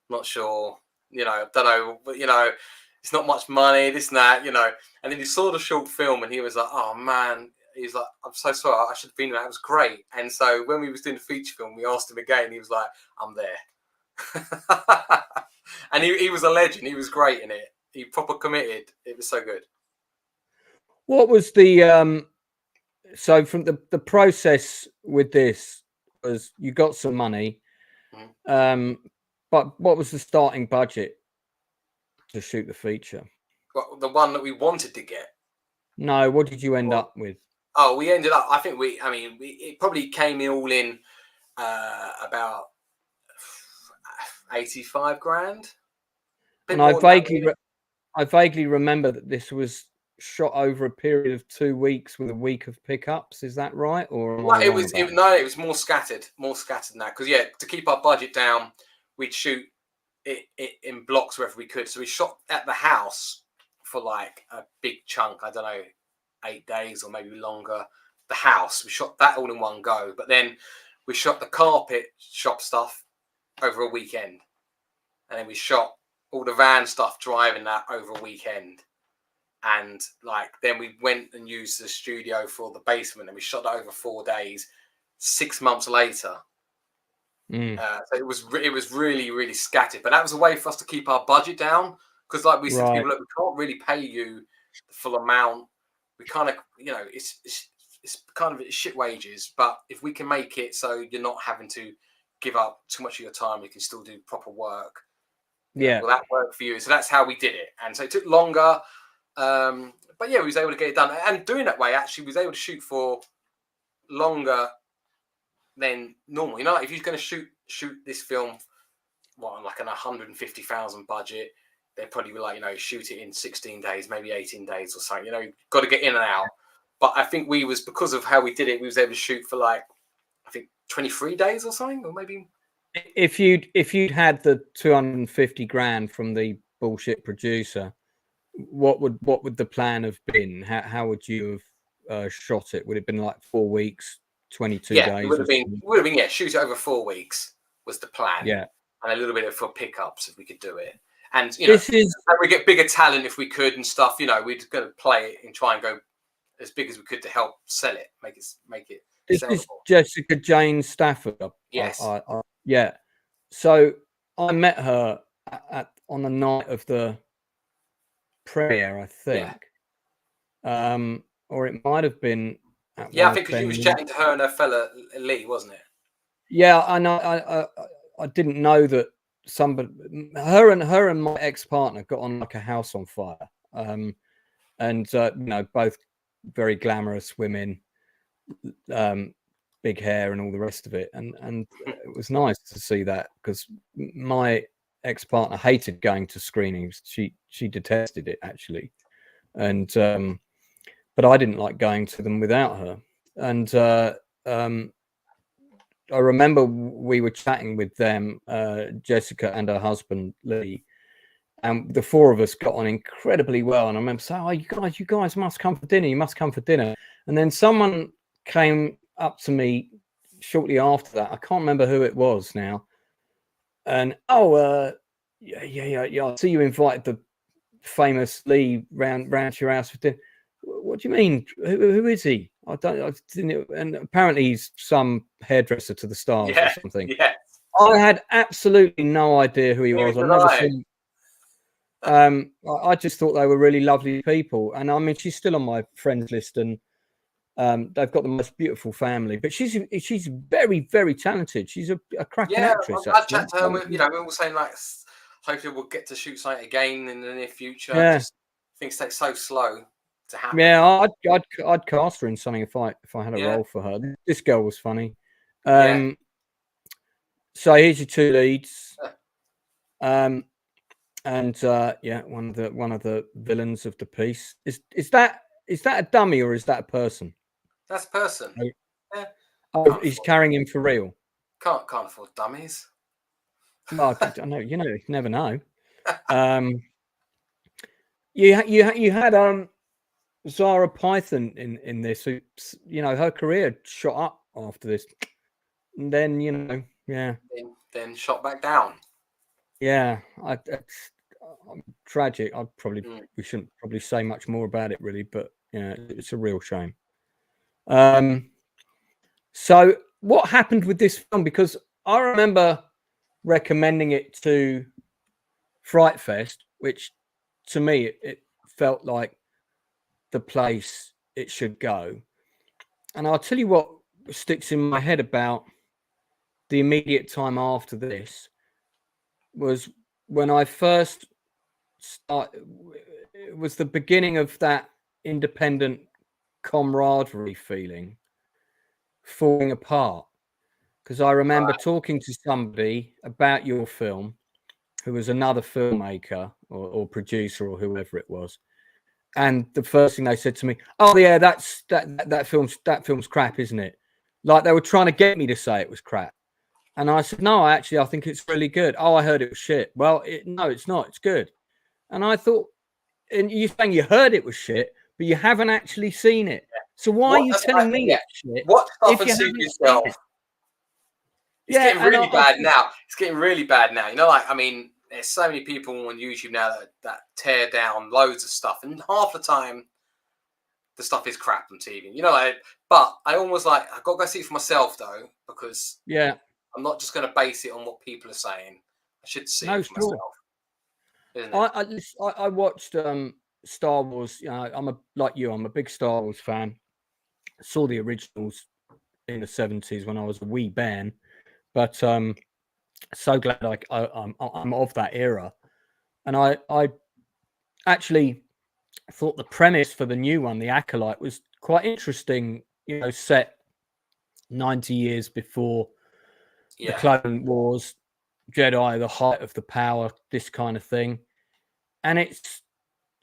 not sure. You know, don't know. But you know, it's not much money. This and that. You know." And then he saw the short film, and he was like, "Oh man." He's like, "I'm so sorry. I should have been there. It was great." And so when we was doing the feature film, we asked him again. He was like, "I'm there." And he was a legend. He was great in it. He proper committed. It was so good. What was the so from the process with this was you got some money, but what was the starting budget to shoot the feature? Well, the one that we wanted to get. No, what did you end up with? Oh, we ended up. I think it probably came in all in about 85 grand. And I vaguely remember that this was shot over a period of 2 weeks with a week of pickups. Is that right? Or it was more scattered than that. Because to keep our budget down, we'd shoot it in blocks wherever we could. So we shot at the house for like a big chunk. I don't know, 8 days or maybe longer. The house, we shot that all in one go. But then we shot the carpet shop stuff over a weekend, and then we shot all the van stuff driving that over a weekend. And then we went and used the studio for the basement, and we shot that over 4 days. 6 months later, so it was really, really scattered. But that was a way for us to keep our budget down, because we said to people, look, we can't really pay you the full amount. We kind of, it's kind of shit wages, but if we can make it so you're not having to give up too much of your time, you can still do proper work. Will that work for you? So that's how we did it. And so it took longer. But we was able to get it done, and doing that way, actually, we was able to shoot for longer than normal. If you're going to shoot this film, on like an 150,000 budget, they'd probably be like, shoot it in 16 days, maybe 18 days or something. You've got to get in and out. But I think because of how we did it, we was able to shoot for 23 days or something, or maybe. If you'd had the 250 grand from the bullshit producer, what would the plan have been? How would you have shot it? Would it have been like 4 weeks, 22 days? It would have been shoot it over 4 weeks was the plan. Yeah, and a little bit for pickups if we could do it. And we get bigger talent if we could and stuff. We'd go to play it and try and go as big as we could to help sell it, make it. This is Jessica Jane Stafford. Yes. Yeah. So I met her on the night of the premiere, I think. Yeah. Or it might have been. I think because you was chatting to her and her fella Lee, wasn't it? Yeah, I know. I didn't know that her and my ex-partner got on like a house on fire. And both very glamorous women, big hair and all the rest of it. And it was nice to see that, because my ex-partner hated going to screenings. She detested it, actually. And but I didn't like going to them without her. And I remember we were chatting with them, Jessica and her husband Lee, and the four of us got on incredibly well. And I remember saying, "Oh, you guys must come for dinner. You must come for dinner." And then someone came up to me shortly after that. I can't remember who it was now. And yeah. I see you invited the famous Lee round to your house for dinner. What do you mean? Who is he? I didn't. And apparently he's some hairdresser to the stars or something. Yeah. I had absolutely no idea who he was. I've never seen. I just thought they were really lovely people, and I mean, she's still on my friends list, and They've got the most beautiful family, but she's very, very talented. She's a cracking actress. I chat to her. You know, we were saying like, hopefully we'll get to shoot something again in the near future. Yeah. Just things take so slow to happen. Yeah, I'd cast her in something if I had a role for her. This girl was funny. So here's your two leads. And yeah, one of the villains of the piece. Is that a dummy or is that a person? That's a person. Yeah. Oh, he's carrying him for real. Can't afford dummies. Well, I know, you never know. You had Zara Python in this, who, her career shot up after this. And then, Then shot back down. Yeah, I'm tragic. We shouldn't probably say much more about it, really, but it's a real shame. So what happened with this film? Because I remember recommending it to Frightfest, which to me it felt like the place it should go. And I'll tell you what sticks in my head about the immediate time after this was when I first started. It was the beginning of that independent camaraderie feeling falling apart, because I remember talking to somebody about your film who was another filmmaker or producer or whoever it was, and the first thing they said to me, "Oh yeah, that film's crap, isn't it?" Like they were trying to get me to say it was crap. And I said, "No, I think it's really good." "Oh, I heard it was shit." "Well, no, it's not. It's good." And I thought, and you're saying you heard it was shit, but you haven't actually seen it. So why are you telling me it's shit? What stuff and see yourself? It's getting really bad now. It's getting really bad now. You know, like, I mean, there's so many people on YouTube now that tear down loads of stuff, and half the time the stuff is crap on TV. You know, like, but I almost like I've got to go see it for myself though, because I'm not just going to base it on what people are saying. I should see it for myself. I watched Star Wars. I'm a big Star Wars fan. I saw the originals in the 70s when I was a wee bairn, but so glad I'm of that era. And I actually thought the premise for the new one, The Acolyte, was quite interesting. Set 90 years before the Clone Wars, Jedi, the height of the power, this kind of thing. And it's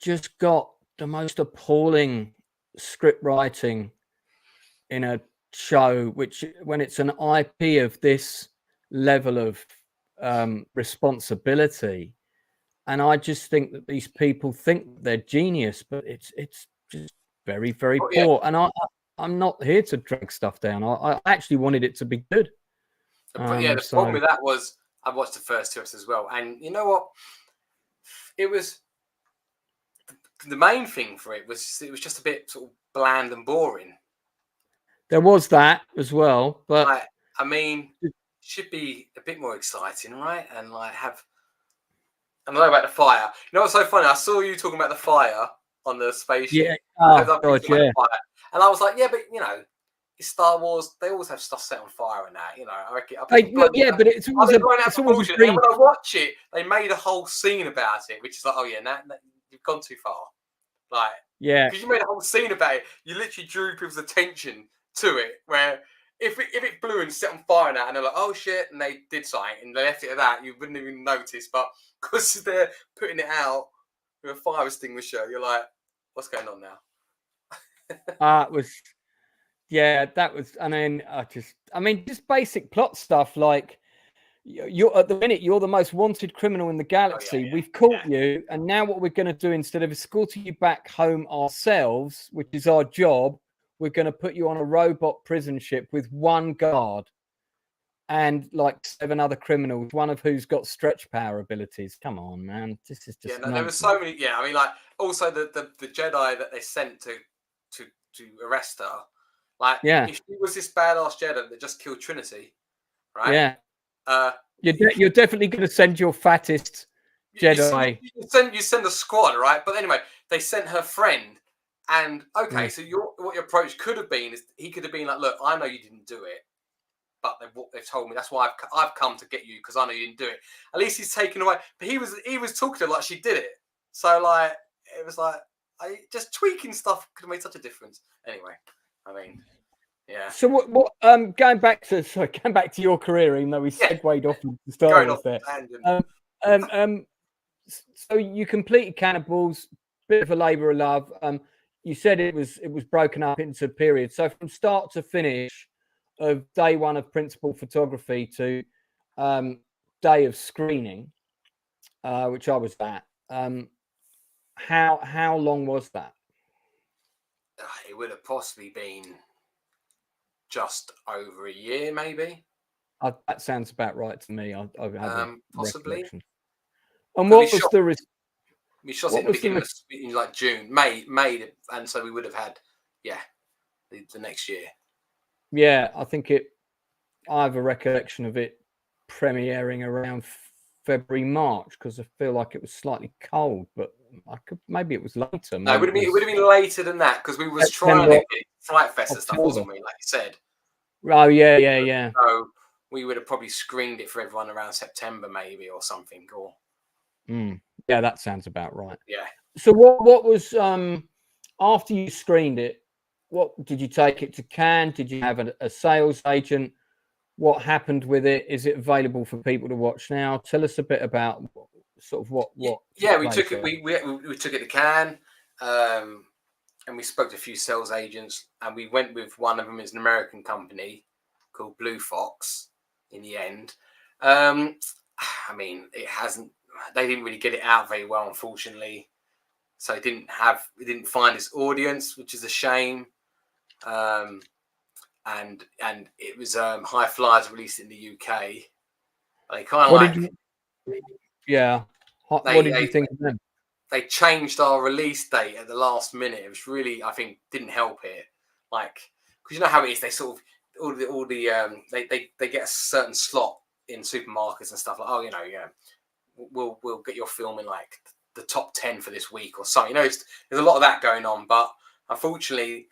just got the most appalling script writing in a show, which, when it's an IP of this level of responsibility, and I just think that these people think they're genius, but it's just very, very poor. And I'm not here to drag stuff down. I actually wanted it to be good. The problem with that was I watched the first two episodes as well, and you know what? It was the main thing for it was just a bit sort of bland and boring. There was that as well, but I mean, it should be a bit more exciting, right? And like have. I know about the fire. You know what's so funny? I saw you talking about the fire on the spaceship. Yeah. Oh, God, yeah. And I was like, yeah, but it's Star Wars. They always have stuff set on fire and that. I reckon. But it's always a dream. And when I watch it, they made a whole scene about it, which is like, oh yeah, now you've gone too far. Like, because you made a whole scene about it. You literally drew people's attention to it. Where if it blew and set on fire and that, and they're like, oh shit, and they did something and they left it at that, you wouldn't even notice. But because they're putting it out with a fire extinguisher, you're like, what's going on now? That was, and then just basic plot stuff like you're at the minute you're the most wanted criminal in the galaxy. We've caught you, and now what we're going to do, instead of escorting you back home ourselves, which is our job, we're going to put you on a robot prison ship with one guard and like 7 other criminals, one of who's got stretch power abilities. Come on, man. This is just there were so many. Yeah, I mean, like, also the Jedi that they sent to arrest her. Like, if she was this badass Jedi that just killed Trinity, right? Yeah. You're definitely going to send your fattest Jedi. You send a squad, right? But anyway, they sent her friend And okay, so what your approach could have been is he could have been like, look, I know you didn't do it, but they've told me that's why I've come to get you because I know you didn't do it. At least he's taken away, but he was talking to her like she did it. So like it was like just tweaking stuff could have made such a difference. Anyway, I mean, yeah. So what going back to your career, even though we segued off the start of there. So you completed Cannibals, bit of a labour of love. You said it was broken up into periods. So from start to finish, of day one of principal photography to day of screening, which I was at. How long was that? It would have possibly been just over a year, maybe. That sounds about right to me. I've had possibly. And what was the? We shot it in the beginning in like June, May, and so we would have had, the next year. Yeah, I think I have a recollection of it premiering around February, March, because I feel like it was slightly cold, but maybe it was later. No, it would have been later than that because we was trying to get Frightfest and stuff, wasn't we? Like you said. Oh yeah. So we would have probably screened it for everyone around September, maybe, or something. Or yeah, that sounds about right. Yeah. So what was after you screened it? What did you take it to Cannes? Did you have a sales agent? What happened with it? Is it available for people to watch now? Tell us a bit about sort of what. Yeah, we took it. We took it to Cannes, and we spoke to a few sales agents, and we went with one of them is an American company called Blue Fox. In the end, I mean, they didn't really get it out very well, unfortunately. So it didn't find its audience, which is a shame. And it was High Flyers released in the UK. They kind of what did you think of them? They changed our release date at the last minute. It was really, I think, didn't help it. Like, because you know how it is, they sort of they get a certain slot in supermarkets and stuff like, we'll get your film in like the top 10 for this week or something. You know, there's a lot of that going on, but unfortunately,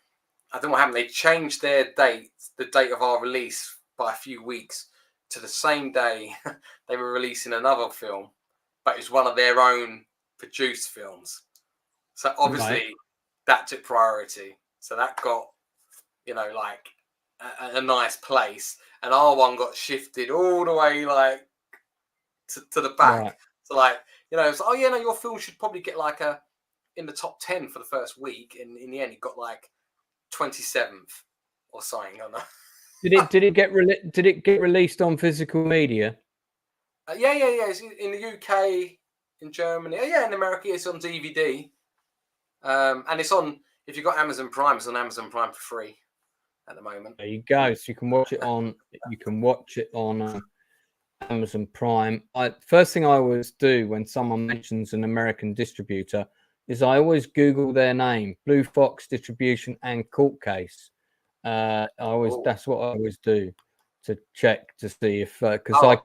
I don't know what happened. They changed their date, the date of our release, by a few weeks to the same day they were releasing another film, but it was one of their own produced films. So obviously that took priority. So that got, like a nice place, and our one got shifted all the way like to the back. Right. So like, it's like, your film should probably get like in the top 10 for the first week, and in the end it got like 27th or something. I don't know. Did it get released on physical media? Yeah. It's in the UK, in Germany, in America it's on DVD, and it's on. If you've got Amazon Prime, it's on Amazon Prime for free at the moment. There you go. So you can watch it on. Amazon Prime. First thing I always do when someone mentions an American distributor is I always Google their name, Blue Fox Distribution and Court Case. That's what I always do to check to see if because I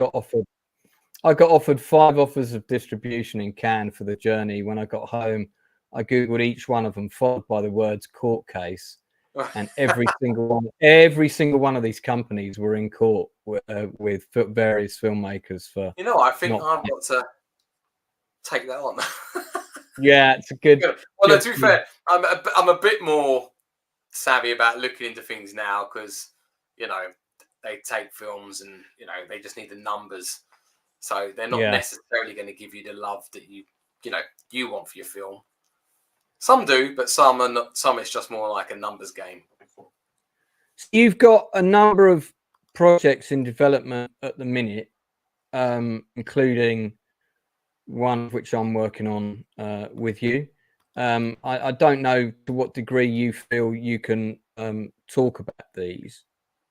got offered 5 offers of distribution in Cannes for the journey. When I got home, I Googled each one of them, followed by the words Court Case. And every single one of these companies were in court with various filmmakers for. I think I've got to take that on. Yeah, it's a good. Well, to be fair, I'm a bit more savvy about looking into things now because they take films and they just need the numbers, so they're not necessarily going to give you the love that you want for your film. Some do, but some are not. Some it's just more like a numbers game. You've got a number of projects in development at the minute, including one of which I'm working on with you. I don't know to what degree you feel you can talk about these,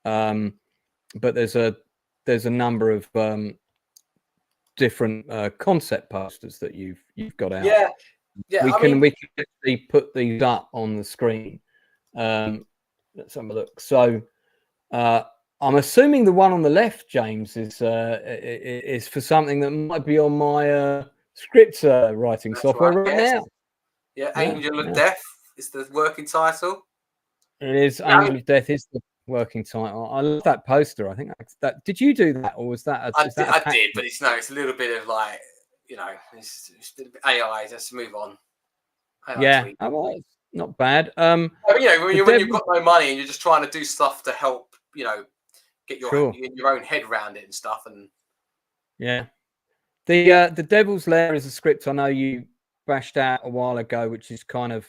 but there's a number of different concept posters that you've got out. Yeah, we can actually put these up on the screen. Let's have a look. So I'm assuming the one on the left, James, is for something that might be on my script writing software right now. Yeah, Angel of Death is the working title. It is. Angel of Death is the working title. I love that poster. I think that. Did you do that, or was that? I did, but it's a little bit of like, it's a bit of AI. Just move on. Yeah, well, it's not bad. When you've got no money and you're just trying to do stuff to help, get your own head around it and stuff, and yeah, the Devil's Lair is a script I know you bashed out a while ago, which is kind of,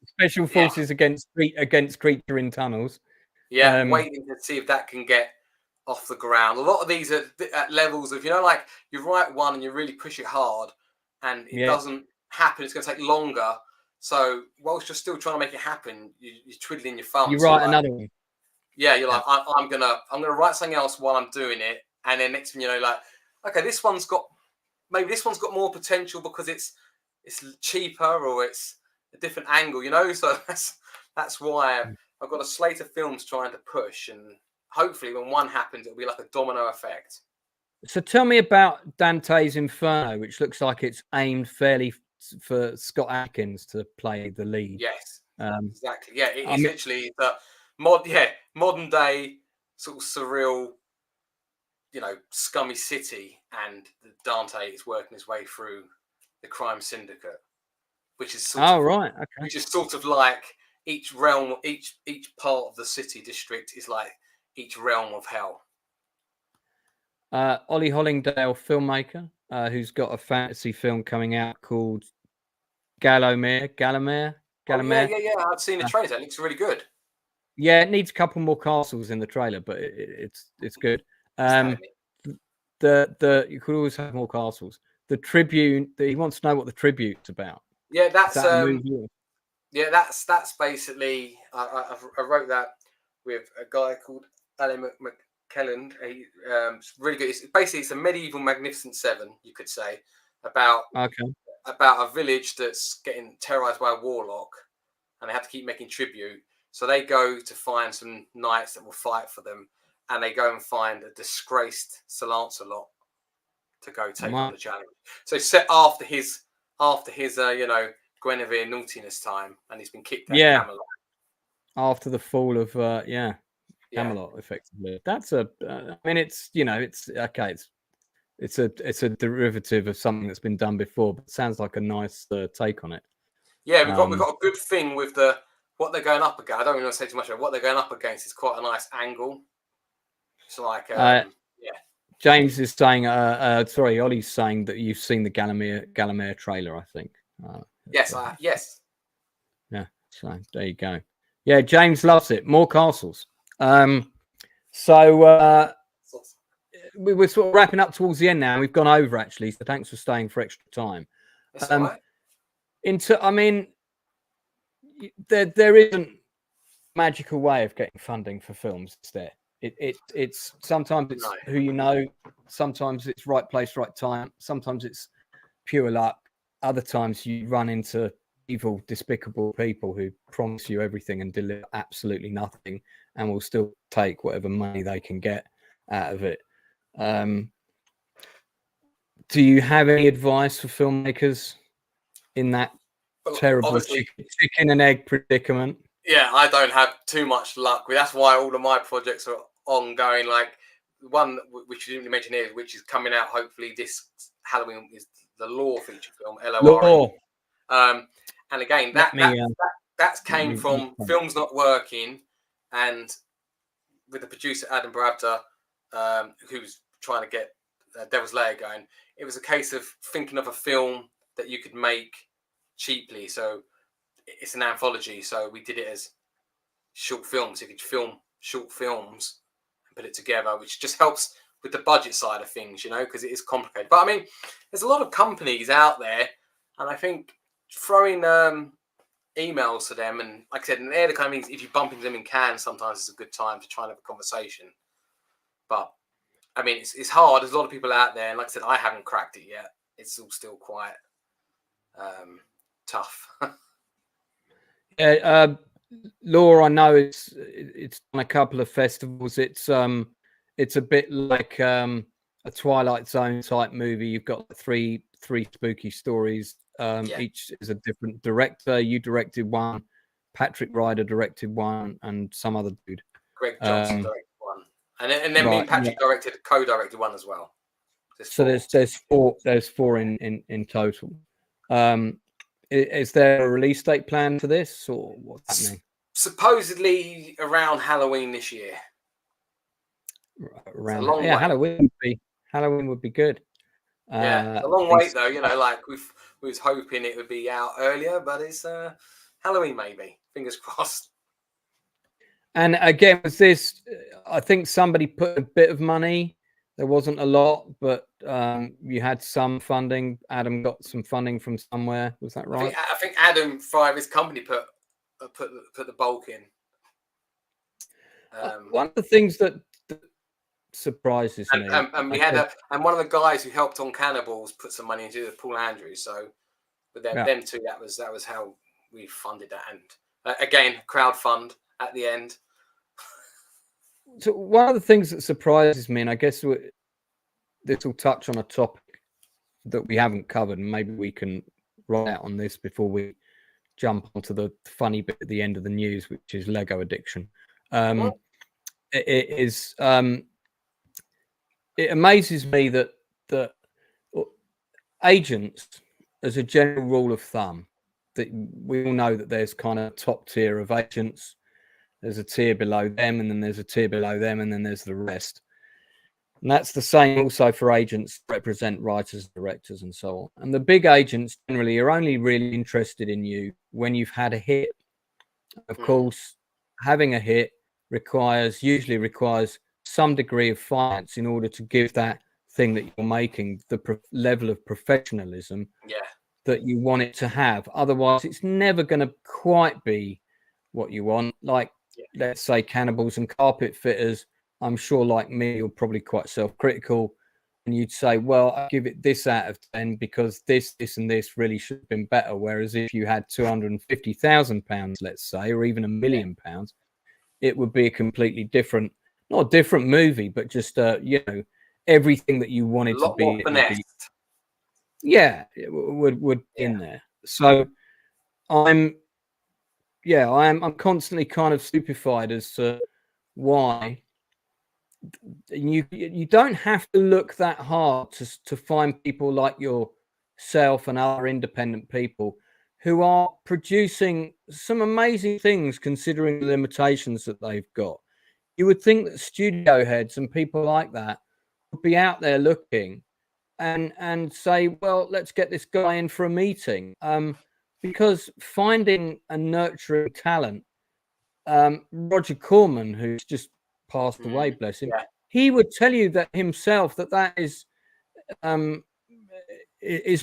special forces against creature in tunnels. Yeah, waiting to see if that can get off the ground. A lot of these are at levels of, like you write one and you really push it hard and it doesn't happen. It's going to take longer. So whilst you're still trying to make it happen, you're twiddling your thumbs. You write another one. Yeah, you're like, I'm gonna write something else while I'm doing it, and then next thing you know, like, okay, this one's got more potential because it's cheaper or it's a different angle, So that's why I've got a slate of films trying to push, and hopefully when one happens, it'll be like a domino effect. So tell me about Dante's Inferno, which looks like it's aimed fairly for Scott Adkins to play the lead. Yes, exactly. Yeah, it's literally the modern day sort of surreal, scummy city, and Dante is working his way through the crime syndicate, which is which is sort of like each realm, each part of the city district is like each realm of hell. Ollie Hollingdale, filmmaker, who's got a fantasy film coming out called Galomere. Yeah. I've seen the trailer. It looks really good. Yeah, it needs a couple more castles in the trailer, but it's good. You could always have more castles. The Tribune. He wants to know what the Tribute's about. Yeah, that's that's basically. I wrote that with a guy called Alan McKellen. It's really good. It's a medieval Magnificent Seven, you could say, about a village that's getting terrorized by a warlock, and they have to keep making tribute. So they go to find some knights that will fight for them, and they go and find a disgraced Sir Lancelot to go take on the challenge. So set after his Guinevere naughtiness time, and he's been kicked out of Camelot. After the fall of Camelot, effectively. That's it's a derivative of something that's been done before, but it sounds like a nice take on it. Yeah, we've got a good thing with what they're going up against. I don't really want to say too much about what they're going up against. It's quite a nice angle. It's like James is saying Ollie's saying that you've seen the Galomere trailer, I think. Yes. Yeah, so there you go. Yeah, James loves it. More castles. We're sort of wrapping up towards the end now. We've gone over actually, so thanks for staying for extra time. That's all right. There isn't a magical way of getting funding for films, is there? It's sometimes it's who you know, sometimes it's right place, right time, sometimes it's pure luck, other times you run into evil, despicable people who promise you everything and deliver absolutely nothing and will still take whatever money they can get out of it. Do you have any advice for filmmakers in that terrible chicken and egg predicament? Yeah, I don't have too much luck. That's why all of my projects are ongoing. Like one which you didn't mention here, which is coming out hopefully this Halloween, is the Law feature film, LOR. And again, that came from films not working, and with the producer Adam Bravda, who's trying to get Devil's Lair going. It was a case of thinking of a film that you could make cheaply. So it's an anthology, so we did it as short films. You could film short films and put it together, which just helps with the budget side of things, because it is complicated. But I mean, there's a lot of companies out there, and I think throwing emails to them, and like I said, they're the kind of things, if you bump into them in Cannes, sometimes it's a good time to try and have a conversation. But I mean, it's hard. There's a lot of people out there, and like I said, I haven't cracked it yet. It's all still quite tough. Law, I know it's on a couple of festivals. It's a bit like a Twilight Zone type movie. You've got three spooky stories Each is a different director. You directed one, Patrick Ryder directed one, and some other dude. Greg Johnson directed one, and then me and Patrick co-directed one as well. There's four in total. Is there a release date plan for this, or what's happening? Supposedly around Halloween this year. Halloween would be good. It's a long wait though. Like we was hoping it would be out earlier, but it's Halloween maybe. Fingers crossed. And again, with this, I think somebody put a bit of money. There wasn't a lot, but you had some funding. Adam got some funding from somewhere. Was that right? I think Adam, via his company, put the bulk in. One of the things that surprises me, and we had and one of the guys who helped on Cannibals put some money into it, Paul Andrews. So, but them two, that was how we funded that. And again, crowd fund at the end. So one of the things that surprises me, and I guess this will touch on a topic that we haven't covered, and maybe we can write out on this before we jump onto the funny bit at the end of the news, which is Lego addiction. It amazes me that agents, as a general rule of thumb, that we all know that there's kind of top tier of agents. There's a tier below them, and then there's a tier below them, and then there's the rest. And that's the same also for agents that represent writers, directors, and so on. And the big agents generally are only really interested in you when you've had a hit. Of course, having a hit usually requires some degree of finance in order to give that thing that you're making the level of professionalism that you want it to have. Otherwise, it's never going to quite be what you want. Like, let's say Cannibals and Carpet Fitters, I'm sure like me, you're probably quite self-critical, and you'd say, well, I give it this out of 10 because this and this really should have been better. Whereas if you had £250,000, let's say, or even £1 million, it would be a completely different, not a different movie, but just everything that you wanted to be. It would in there. So I'm constantly kind of stupefied as to why you don't have to look that hard to find people like yourself and other independent people who are producing some amazing things considering the limitations that they've got. You would think that studio heads and people like that would be out there looking and say, well, let's get this guy in for a meeting. Because finding and nurturing talent, Roger Corman, who's just passed away, bless him, he would tell you that himself that is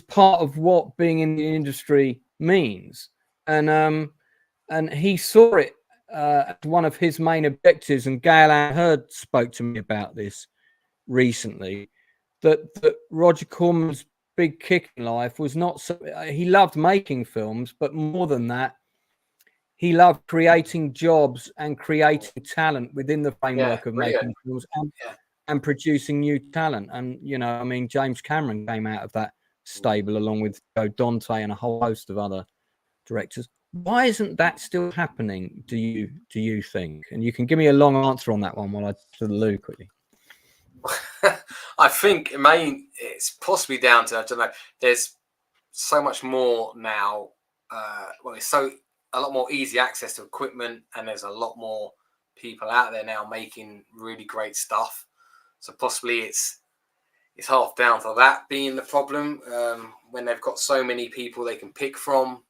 part of what being in the industry means, and he saw it as one of his main objectives. And Gail Ann Hurd spoke to me about this recently. That Roger Corman's big kick in life was not so. He loved making films, but more than that, he loved creating jobs and creating talent within the framework of making films and producing new talent. And James Cameron came out of that stable along with Joe Dante and a whole host of other directors. Why isn't that still happening? Do you think? And you can give me a long answer on that one while I to the loo quickly. I think it's possibly down to, I don't know, there's so much more now. It's a lot more easy access to equipment, and there's a lot more people out there now making really great stuff. So possibly it's half down to that being the problem. When they've got so many people they can pick from,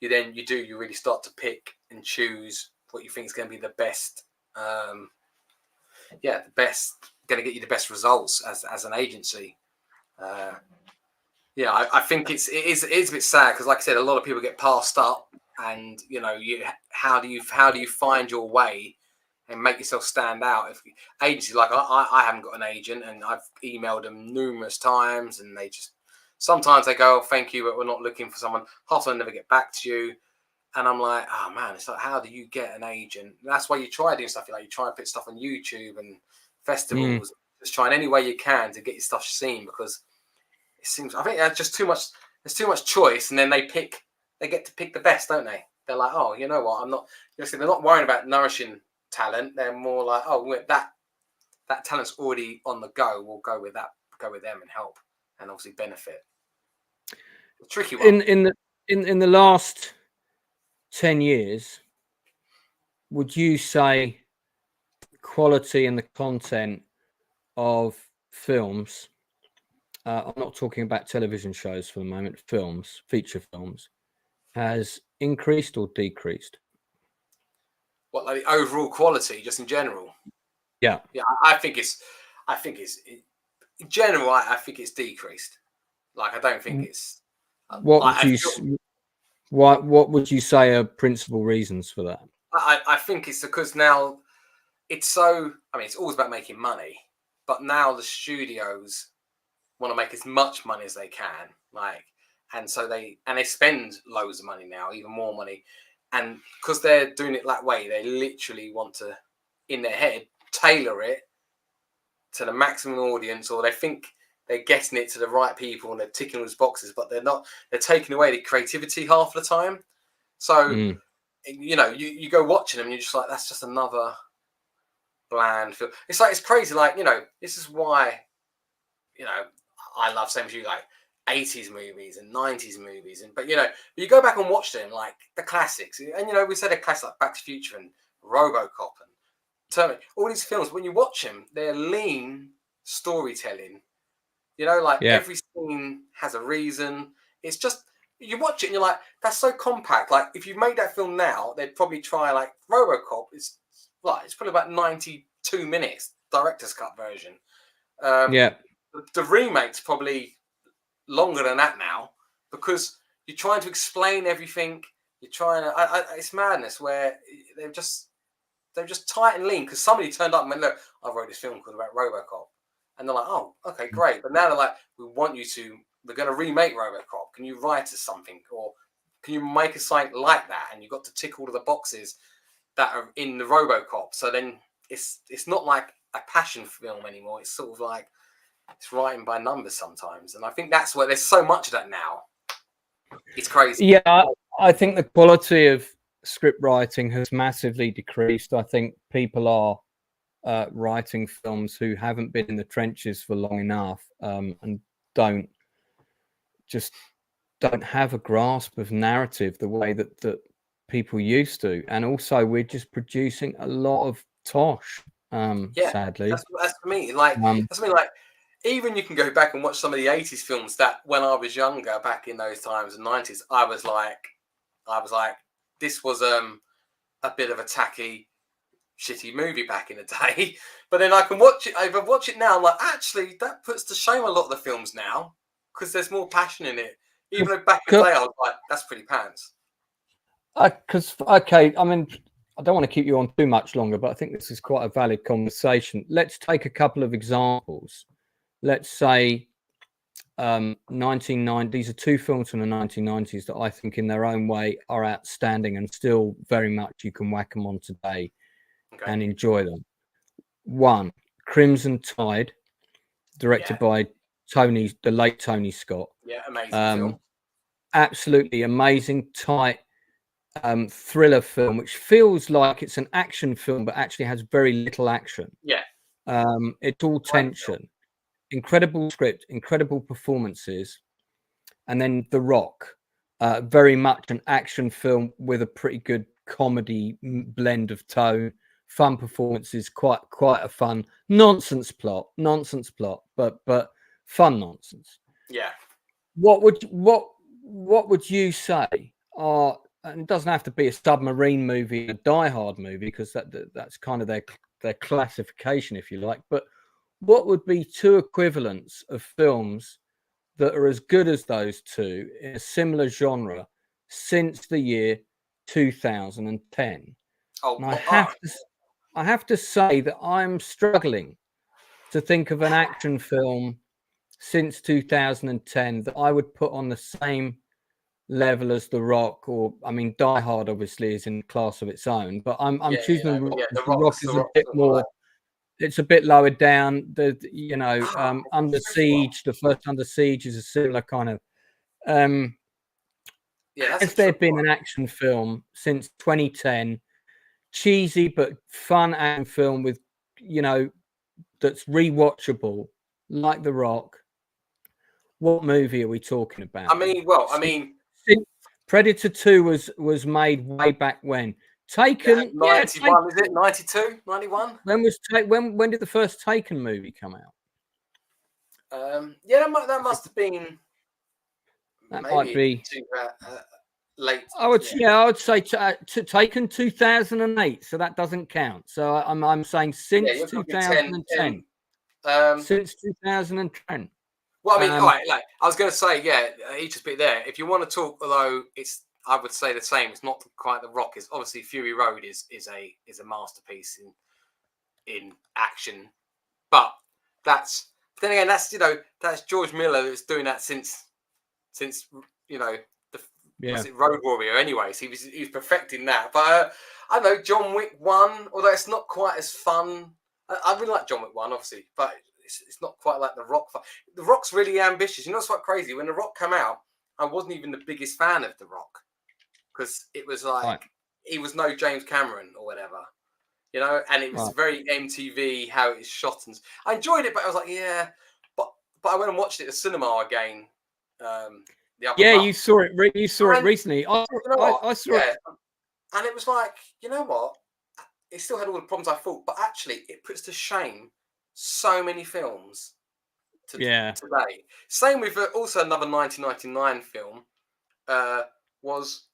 you really start to pick and choose what you think is going to be the best. The best, going to get you the best results as an agency. I think it is a bit sad because, like I said, a lot of people get passed up, and how do you find your way and make yourself stand out? If agencies, like I haven't got an agent, and I've emailed them numerous times, and sometimes they go, oh, thank you, but we're not looking for someone. Half of them never get back to you. And I'm like, oh man, it's like, how do you get an agent? And that's why you try doing stuff. You try and put stuff on YouTube and festivals, just trying any way you can to get your stuff seen, because it seems, I think there's just too much there's too much choice, and then they get to pick the best, don't they? They're like, oh, you know what? They're not worrying about nourishing talent. They're more like, oh, that talent's already on the go. We'll go with them and help, and obviously benefit. A tricky one. In the last 10 years, would you say quality and the content of films, I'm not talking about television shows for the moment, films, feature films, has increased or decreased? What, like the overall quality, just in general? Yeah. I think it's in general. I think it's decreased. Like, I don't think it's. What would you say are principal reasons for that? I think it's because now it's so. I mean, it's always about making money, but now the studios want to make as much money as they can. Like, and so they spend loads of money now, even more money, and because they're doing it that way, they literally want to, in their head, tailor it to the maximum audience, or they think they're getting it to the right people and they're ticking those boxes, but they're not. They're taking away the creativity half the time. So, you know, you go watching them and you're just like, that's just another bland film. It's like, it's crazy. Like, you know, this is why, you know, I love, same as you, like 80s movies and 90s movies. But, you know, you go back and watch them, like the classics. And, you know, we said a classic like Back to the Future and RoboCop and Terminator. All these films, when you watch them, they're lean storytelling. You know, like every scene has a reason. It's just, you watch it and you're like, that's so compact. Like, if you made that film now, they'd probably try, like RoboCop. It's probably about 92 minutes, director's cut version. The remake's probably longer than that now, because you're trying to explain everything. You're trying to. It's madness where they're just tight and lean, because somebody turned up and went, look, I wrote this film called about RoboCop. And they're like, oh, okay, great. But now they're like, we're going to remake RoboCop. Can you write us something? Or can you make a site like that? And you've got to tick all of the boxes that are in the RoboCop. So then it's not like a passion film anymore. It's sort of like, it's writing by numbers sometimes. And I think that's where there's so much of that now. It's crazy. Yeah, I think the quality of script writing has massively decreased. I think people are writing films who haven't been in the trenches for long enough, and don't have a grasp of narrative the way that people used to. And also, we're just producing a lot of tosh, sadly. That's for me. Like, that's for me. Like, even you can go back and watch some of the 80s films that when I was younger, back in those times, the 90s, I was like, this was a bit of a tacky, shitty movie back in the day. But then I can watch it. I watch it now. I'm like, actually, that puts to shame a lot of the films now, because there's more passion in it. Even though back in the day, I was like, that's pretty pants. Okay, I mean, I don't want to keep you on too much longer, but I think this is quite a valid conversation. Let's take a couple of examples. Let's say 1990. These are two films from the 1990s that I think in their own way are outstanding and still very much you can whack them on today and enjoy them. One, Crimson Tide, directed by the late Tony Scott. Yeah, amazing film. Absolutely amazing, tight thriller film, which feels like it's an action film, but actually has very little action. Yeah. It's all tension. Incredible script, incredible performances. And then The Rock, very much an action film with a pretty good comedy blend of tone, fun performances, quite a fun nonsense plot, but fun nonsense. Yeah. What would you say are, and it doesn't have to be a submarine movie, a Die Hard movie, because that's kind of their classification, if you like, but what would be two equivalents of films that are as good as those two in a similar genre since the year 2010? I have to say that I'm struggling to think of an action film since 2010 that I would put on the same level as The Rock, or I mean, Die Hard obviously is in a class of its own, but I'm choosing The Rock is a bit more. It's a bit lower down. Under Siege, the first Under Siege is a similar kind of Has there been an action film since 2010, cheesy but fun action film with, you know, that's rewatchable, like The Rock? What movie are we talking about? Predator 2 was made way back when. Taken, 91, is it 92, 91? When did the first Taken movie come out? That must have been. That might be late. I would say Taken 2008, so that doesn't count. So I'm saying since 2010. Since 2010. Well, I mean, all right, like I was going to say, each bit there. If you want to talk, although I would say the same. It's not quite The Rock. It's obviously Fury Road is a masterpiece in action, but then again that's George Miller that's doing that since Road Warrior. Anyways, he was perfecting that. But I don't know, John Wick 1, although it's not quite as fun. I really like John Wick 1, obviously, but it's not quite like The Rock. The Rock's really ambitious. You know what's quite crazy? When The Rock came out, I wasn't even the biggest fan of The Rock because it was like he was no James Cameron or whatever, you know. And it was very MTV how it is shot, and I enjoyed it, but I was like, but I went and watched it at the cinema again. You saw it. You saw it recently. I saw it, and it was like, you know what? It still had all the problems I thought, but actually, it puts to shame so many films today. Same with also another 1999 film was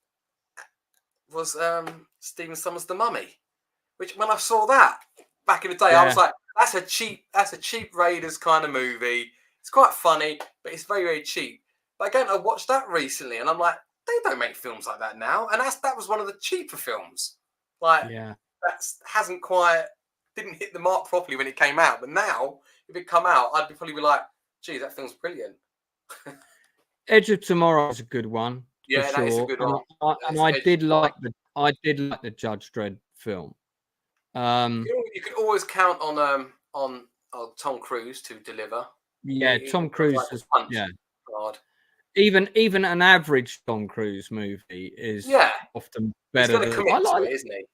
Stephen Sommers' The Mummy, which when I saw that back in the day, I was like, that's a cheap Raiders kind of movie. It's quite funny, but it's very, very cheap. But again, I watched that recently, and I'm like, they don't make films like that now. And that was one of the cheaper films. Like, that didn't hit the mark properly when it came out. But now, if it come out, I'd probably be like, gee, that film's brilliant. Edge of Tomorrow is a good one. Yeah, that is a good one. And I did like the Judge Dredd film. You can always count on Tom Cruise to deliver. Yeah, Tom Cruise is God. Even an average Tom Cruise movie is often better. He's commit to it, isn't he?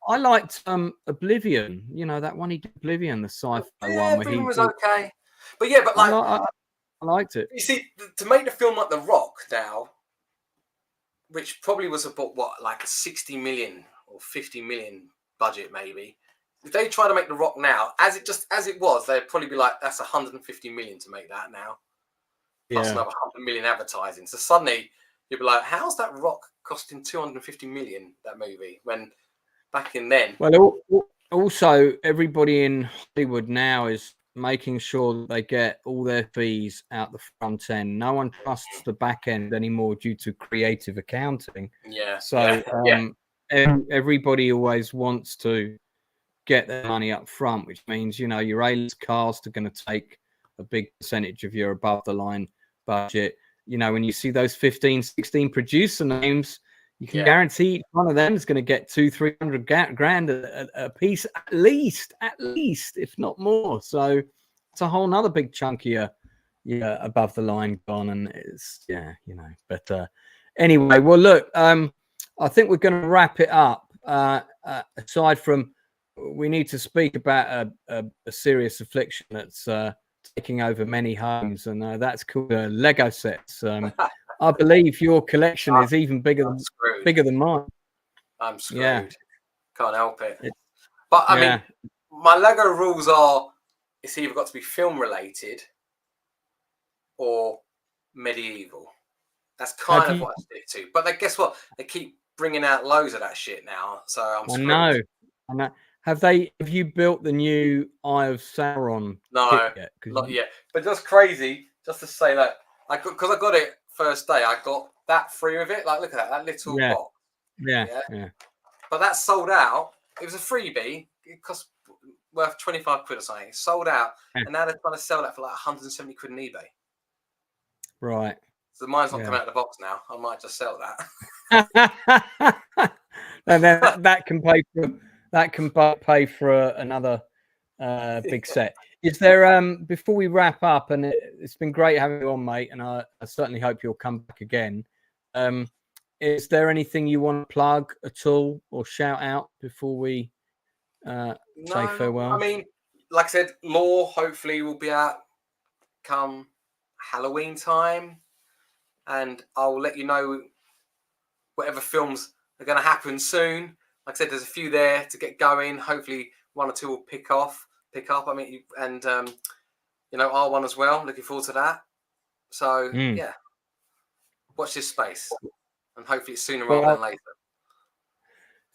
I liked Oblivion. You know that one he did, Oblivion, the sci-fi one. Oblivion was okay, but I liked it. You see, to make the film like The Rock now, which probably was about like a 60 million or 50 million budget, maybe. If they try to make The Rock now, as it was, they'd probably be like, that's 150 million to make that now. Plus another 100 million advertising. So suddenly you'll be like, how's that Rock costing 250 million, that movie, when back in then? Well, also everybody in Hollywood now is making sure that they get all their fees out the front end. No one trusts the back end anymore due to creative accounting. So everybody always wants to get their money up front, which means, you know, your A-list cast are going to take a big percentage of your above the line budget. You know, when you see those 15, 16 producer names, you can guarantee one of them is going to get 200-300 grand a piece, at least, if not more. So it's a whole nother big chunk of your above the line gone, and it's But anyway, well, look, I think we're going to wrap it up. Aside from, we need to speak about a serious affliction that's taking over many homes, and that's called Lego sets. I believe your collection is even bigger than mine. I'm screwed. Yeah. Can't help it. But I mean, my Lego rules are: it's either got to be film related or medieval. That's kind of what I stick to. But guess what? They keep bringing out loads of that shit now. So I'm screwed. I know. Have you built the new Eye of Sauron? No, yet? Not yet. But just crazy, just to say that because I got it first day, I got that free with it. Like, look at that little box. Yeah. But that sold out. It was a freebie. It cost worth 25 quid or something. It sold out, and now they're trying to sell that for like 170 quid on eBay. Right. So mine's not coming out of the box now. I might just sell that. And that can pay for another big set. Is there before we wrap up, and it's been great having you on, mate, and I certainly hope you'll come back again. Is there anything you want to plug at all or shout out before we say farewell? I mean, like I said, Law hopefully will be out come Halloween time, and I'll let you know whatever films are going to happen soon. Like I said, there's a few there to get going. Hopefully, one or two will pick up. I mean, and R1 as well. Looking forward to that. So yeah, watch this space, and hopefully it's sooner rather than later.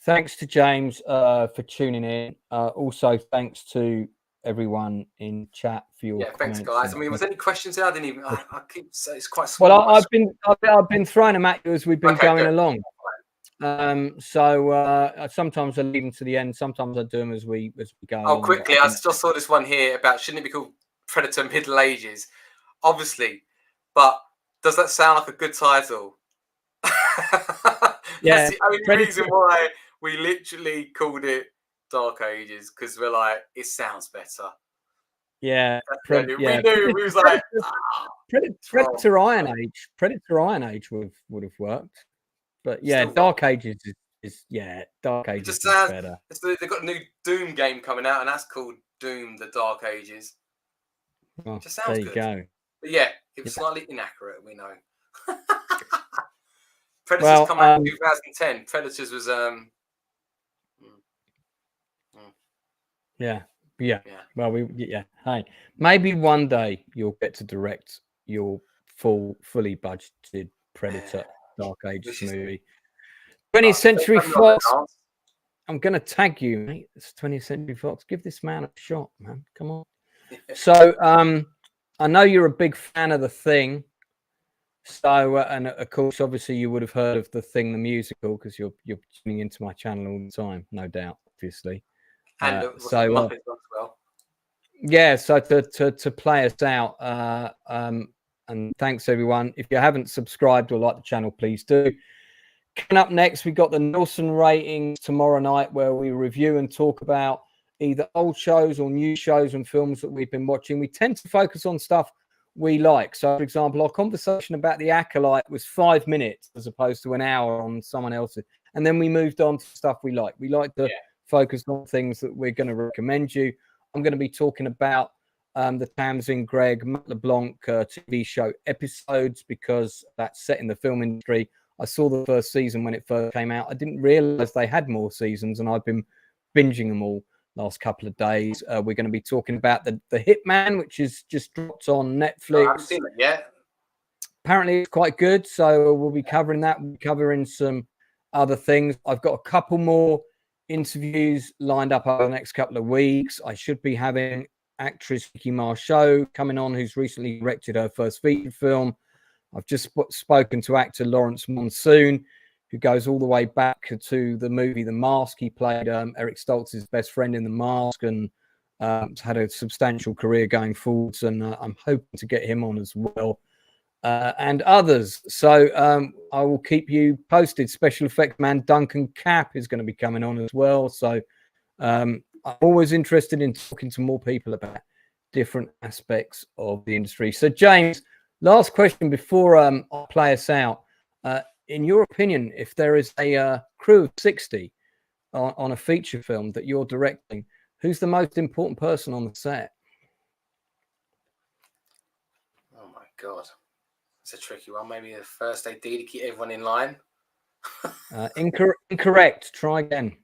Thanks to James for tuning in. Also, thanks to everyone in chat for your thanks, guys. I mean, was there any questions there? I didn't even. I keep saying it's quite small. Well, I've been throwing them at you as we've been going along. So sometimes I leave them to the end. Sometimes I do them as we go. Oh, quickly! I just saw this one here about shouldn't it be called Predator Middle Ages? Obviously, but does that sound like a good title? Yeah, that's the only reason why we literally called it Dark Ages, because we're like, it sounds better. Yeah, we knew. We was like, Predator Iron Age. Predator Iron Age would have worked. But yeah, Dark Ages is Dark Ages just is better. They've got a new Doom game coming out, and that's called Doom: The Dark Ages. Well, just sounds there you go. But yeah, it was slightly inaccurate. We know. Predators come out in 2010. Predators was Yeah. Well, Hey, maybe one day you'll get to direct your fully budgeted Predator Dark Ages movie. 20th Century Fox. I'm going to tag you, mate. It's 20th Century Fox. Give this man a shot, man. Come on. So, I know you're a big fan of The Thing. So, and of course, obviously, you would have heard of The Thing, the musical, because you're tuning into my channel all the time, no doubt, obviously. And so as well. Yeah, so to play us out, and thanks everyone. If you haven't subscribed or liked the channel, please do. Coming up next, we've got the Nielsen ratings tomorrow night, where we review and talk about either old shows or new shows and films that we've been watching. We tend to focus on stuff we like. So, for example, our conversation about The Acolyte was 5 minutes as opposed to an hour on someone else's, and then we moved on to stuff we like. We like to focus on things that we're going to recommend you. I'm going to be talking about the Tamsin Gregg, Matt LeBlanc TV show episodes, because that's set in the film industry. I saw the first season when it first came out. I didn't realize they had more seasons, and I've been binging them all last couple of days. We're going to be talking about the Hitman, which is just dropped on Netflix. I haven't seen it yet. Apparently it's quite good, so we'll be covering that. We'll be covering some other things. I've got a couple more interviews lined up over the next couple of weeks. I should be having actress Vicky Marceau coming on, who's recently directed her first feature film. I've just spoken to actor Lawrence Monsoon, who goes all the way back to the movie The Mask. He played Eric Stoltz's best friend in The Mask, and has had a substantial career going forwards, and I'm hoping to get him on as well, and others. So I will keep you posted. Special effects man Duncan Capp is going to be coming on as well. So I'm always interested in talking to more people about different aspects of the industry. So James, last question before I play us out. In your opinion, if there is a crew of 60 on a feature film that you're directing, who's the most important person on the set? Oh my God. It's a tricky one. Maybe the first AD to keep everyone in line. Incorrect. Try again.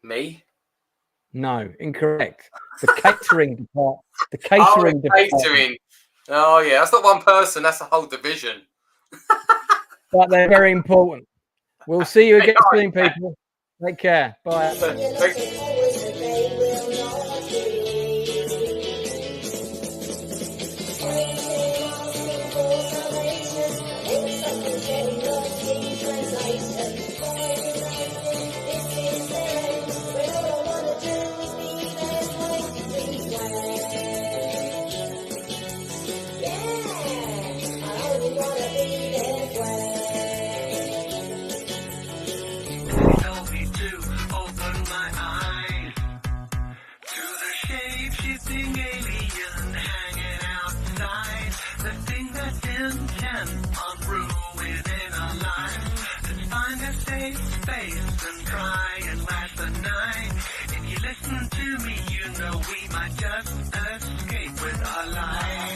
Me? No, incorrect. The catering department. The catering department. Catering. Oh yeah, that's not one person. That's a whole division. But they're very important. We'll see you again soon, people. Take care. Bye. Told me to open my eyes. again on ruining our lives. Let's find a safe space and try and last the night. If you listen to me, you know we might just escape with our lives.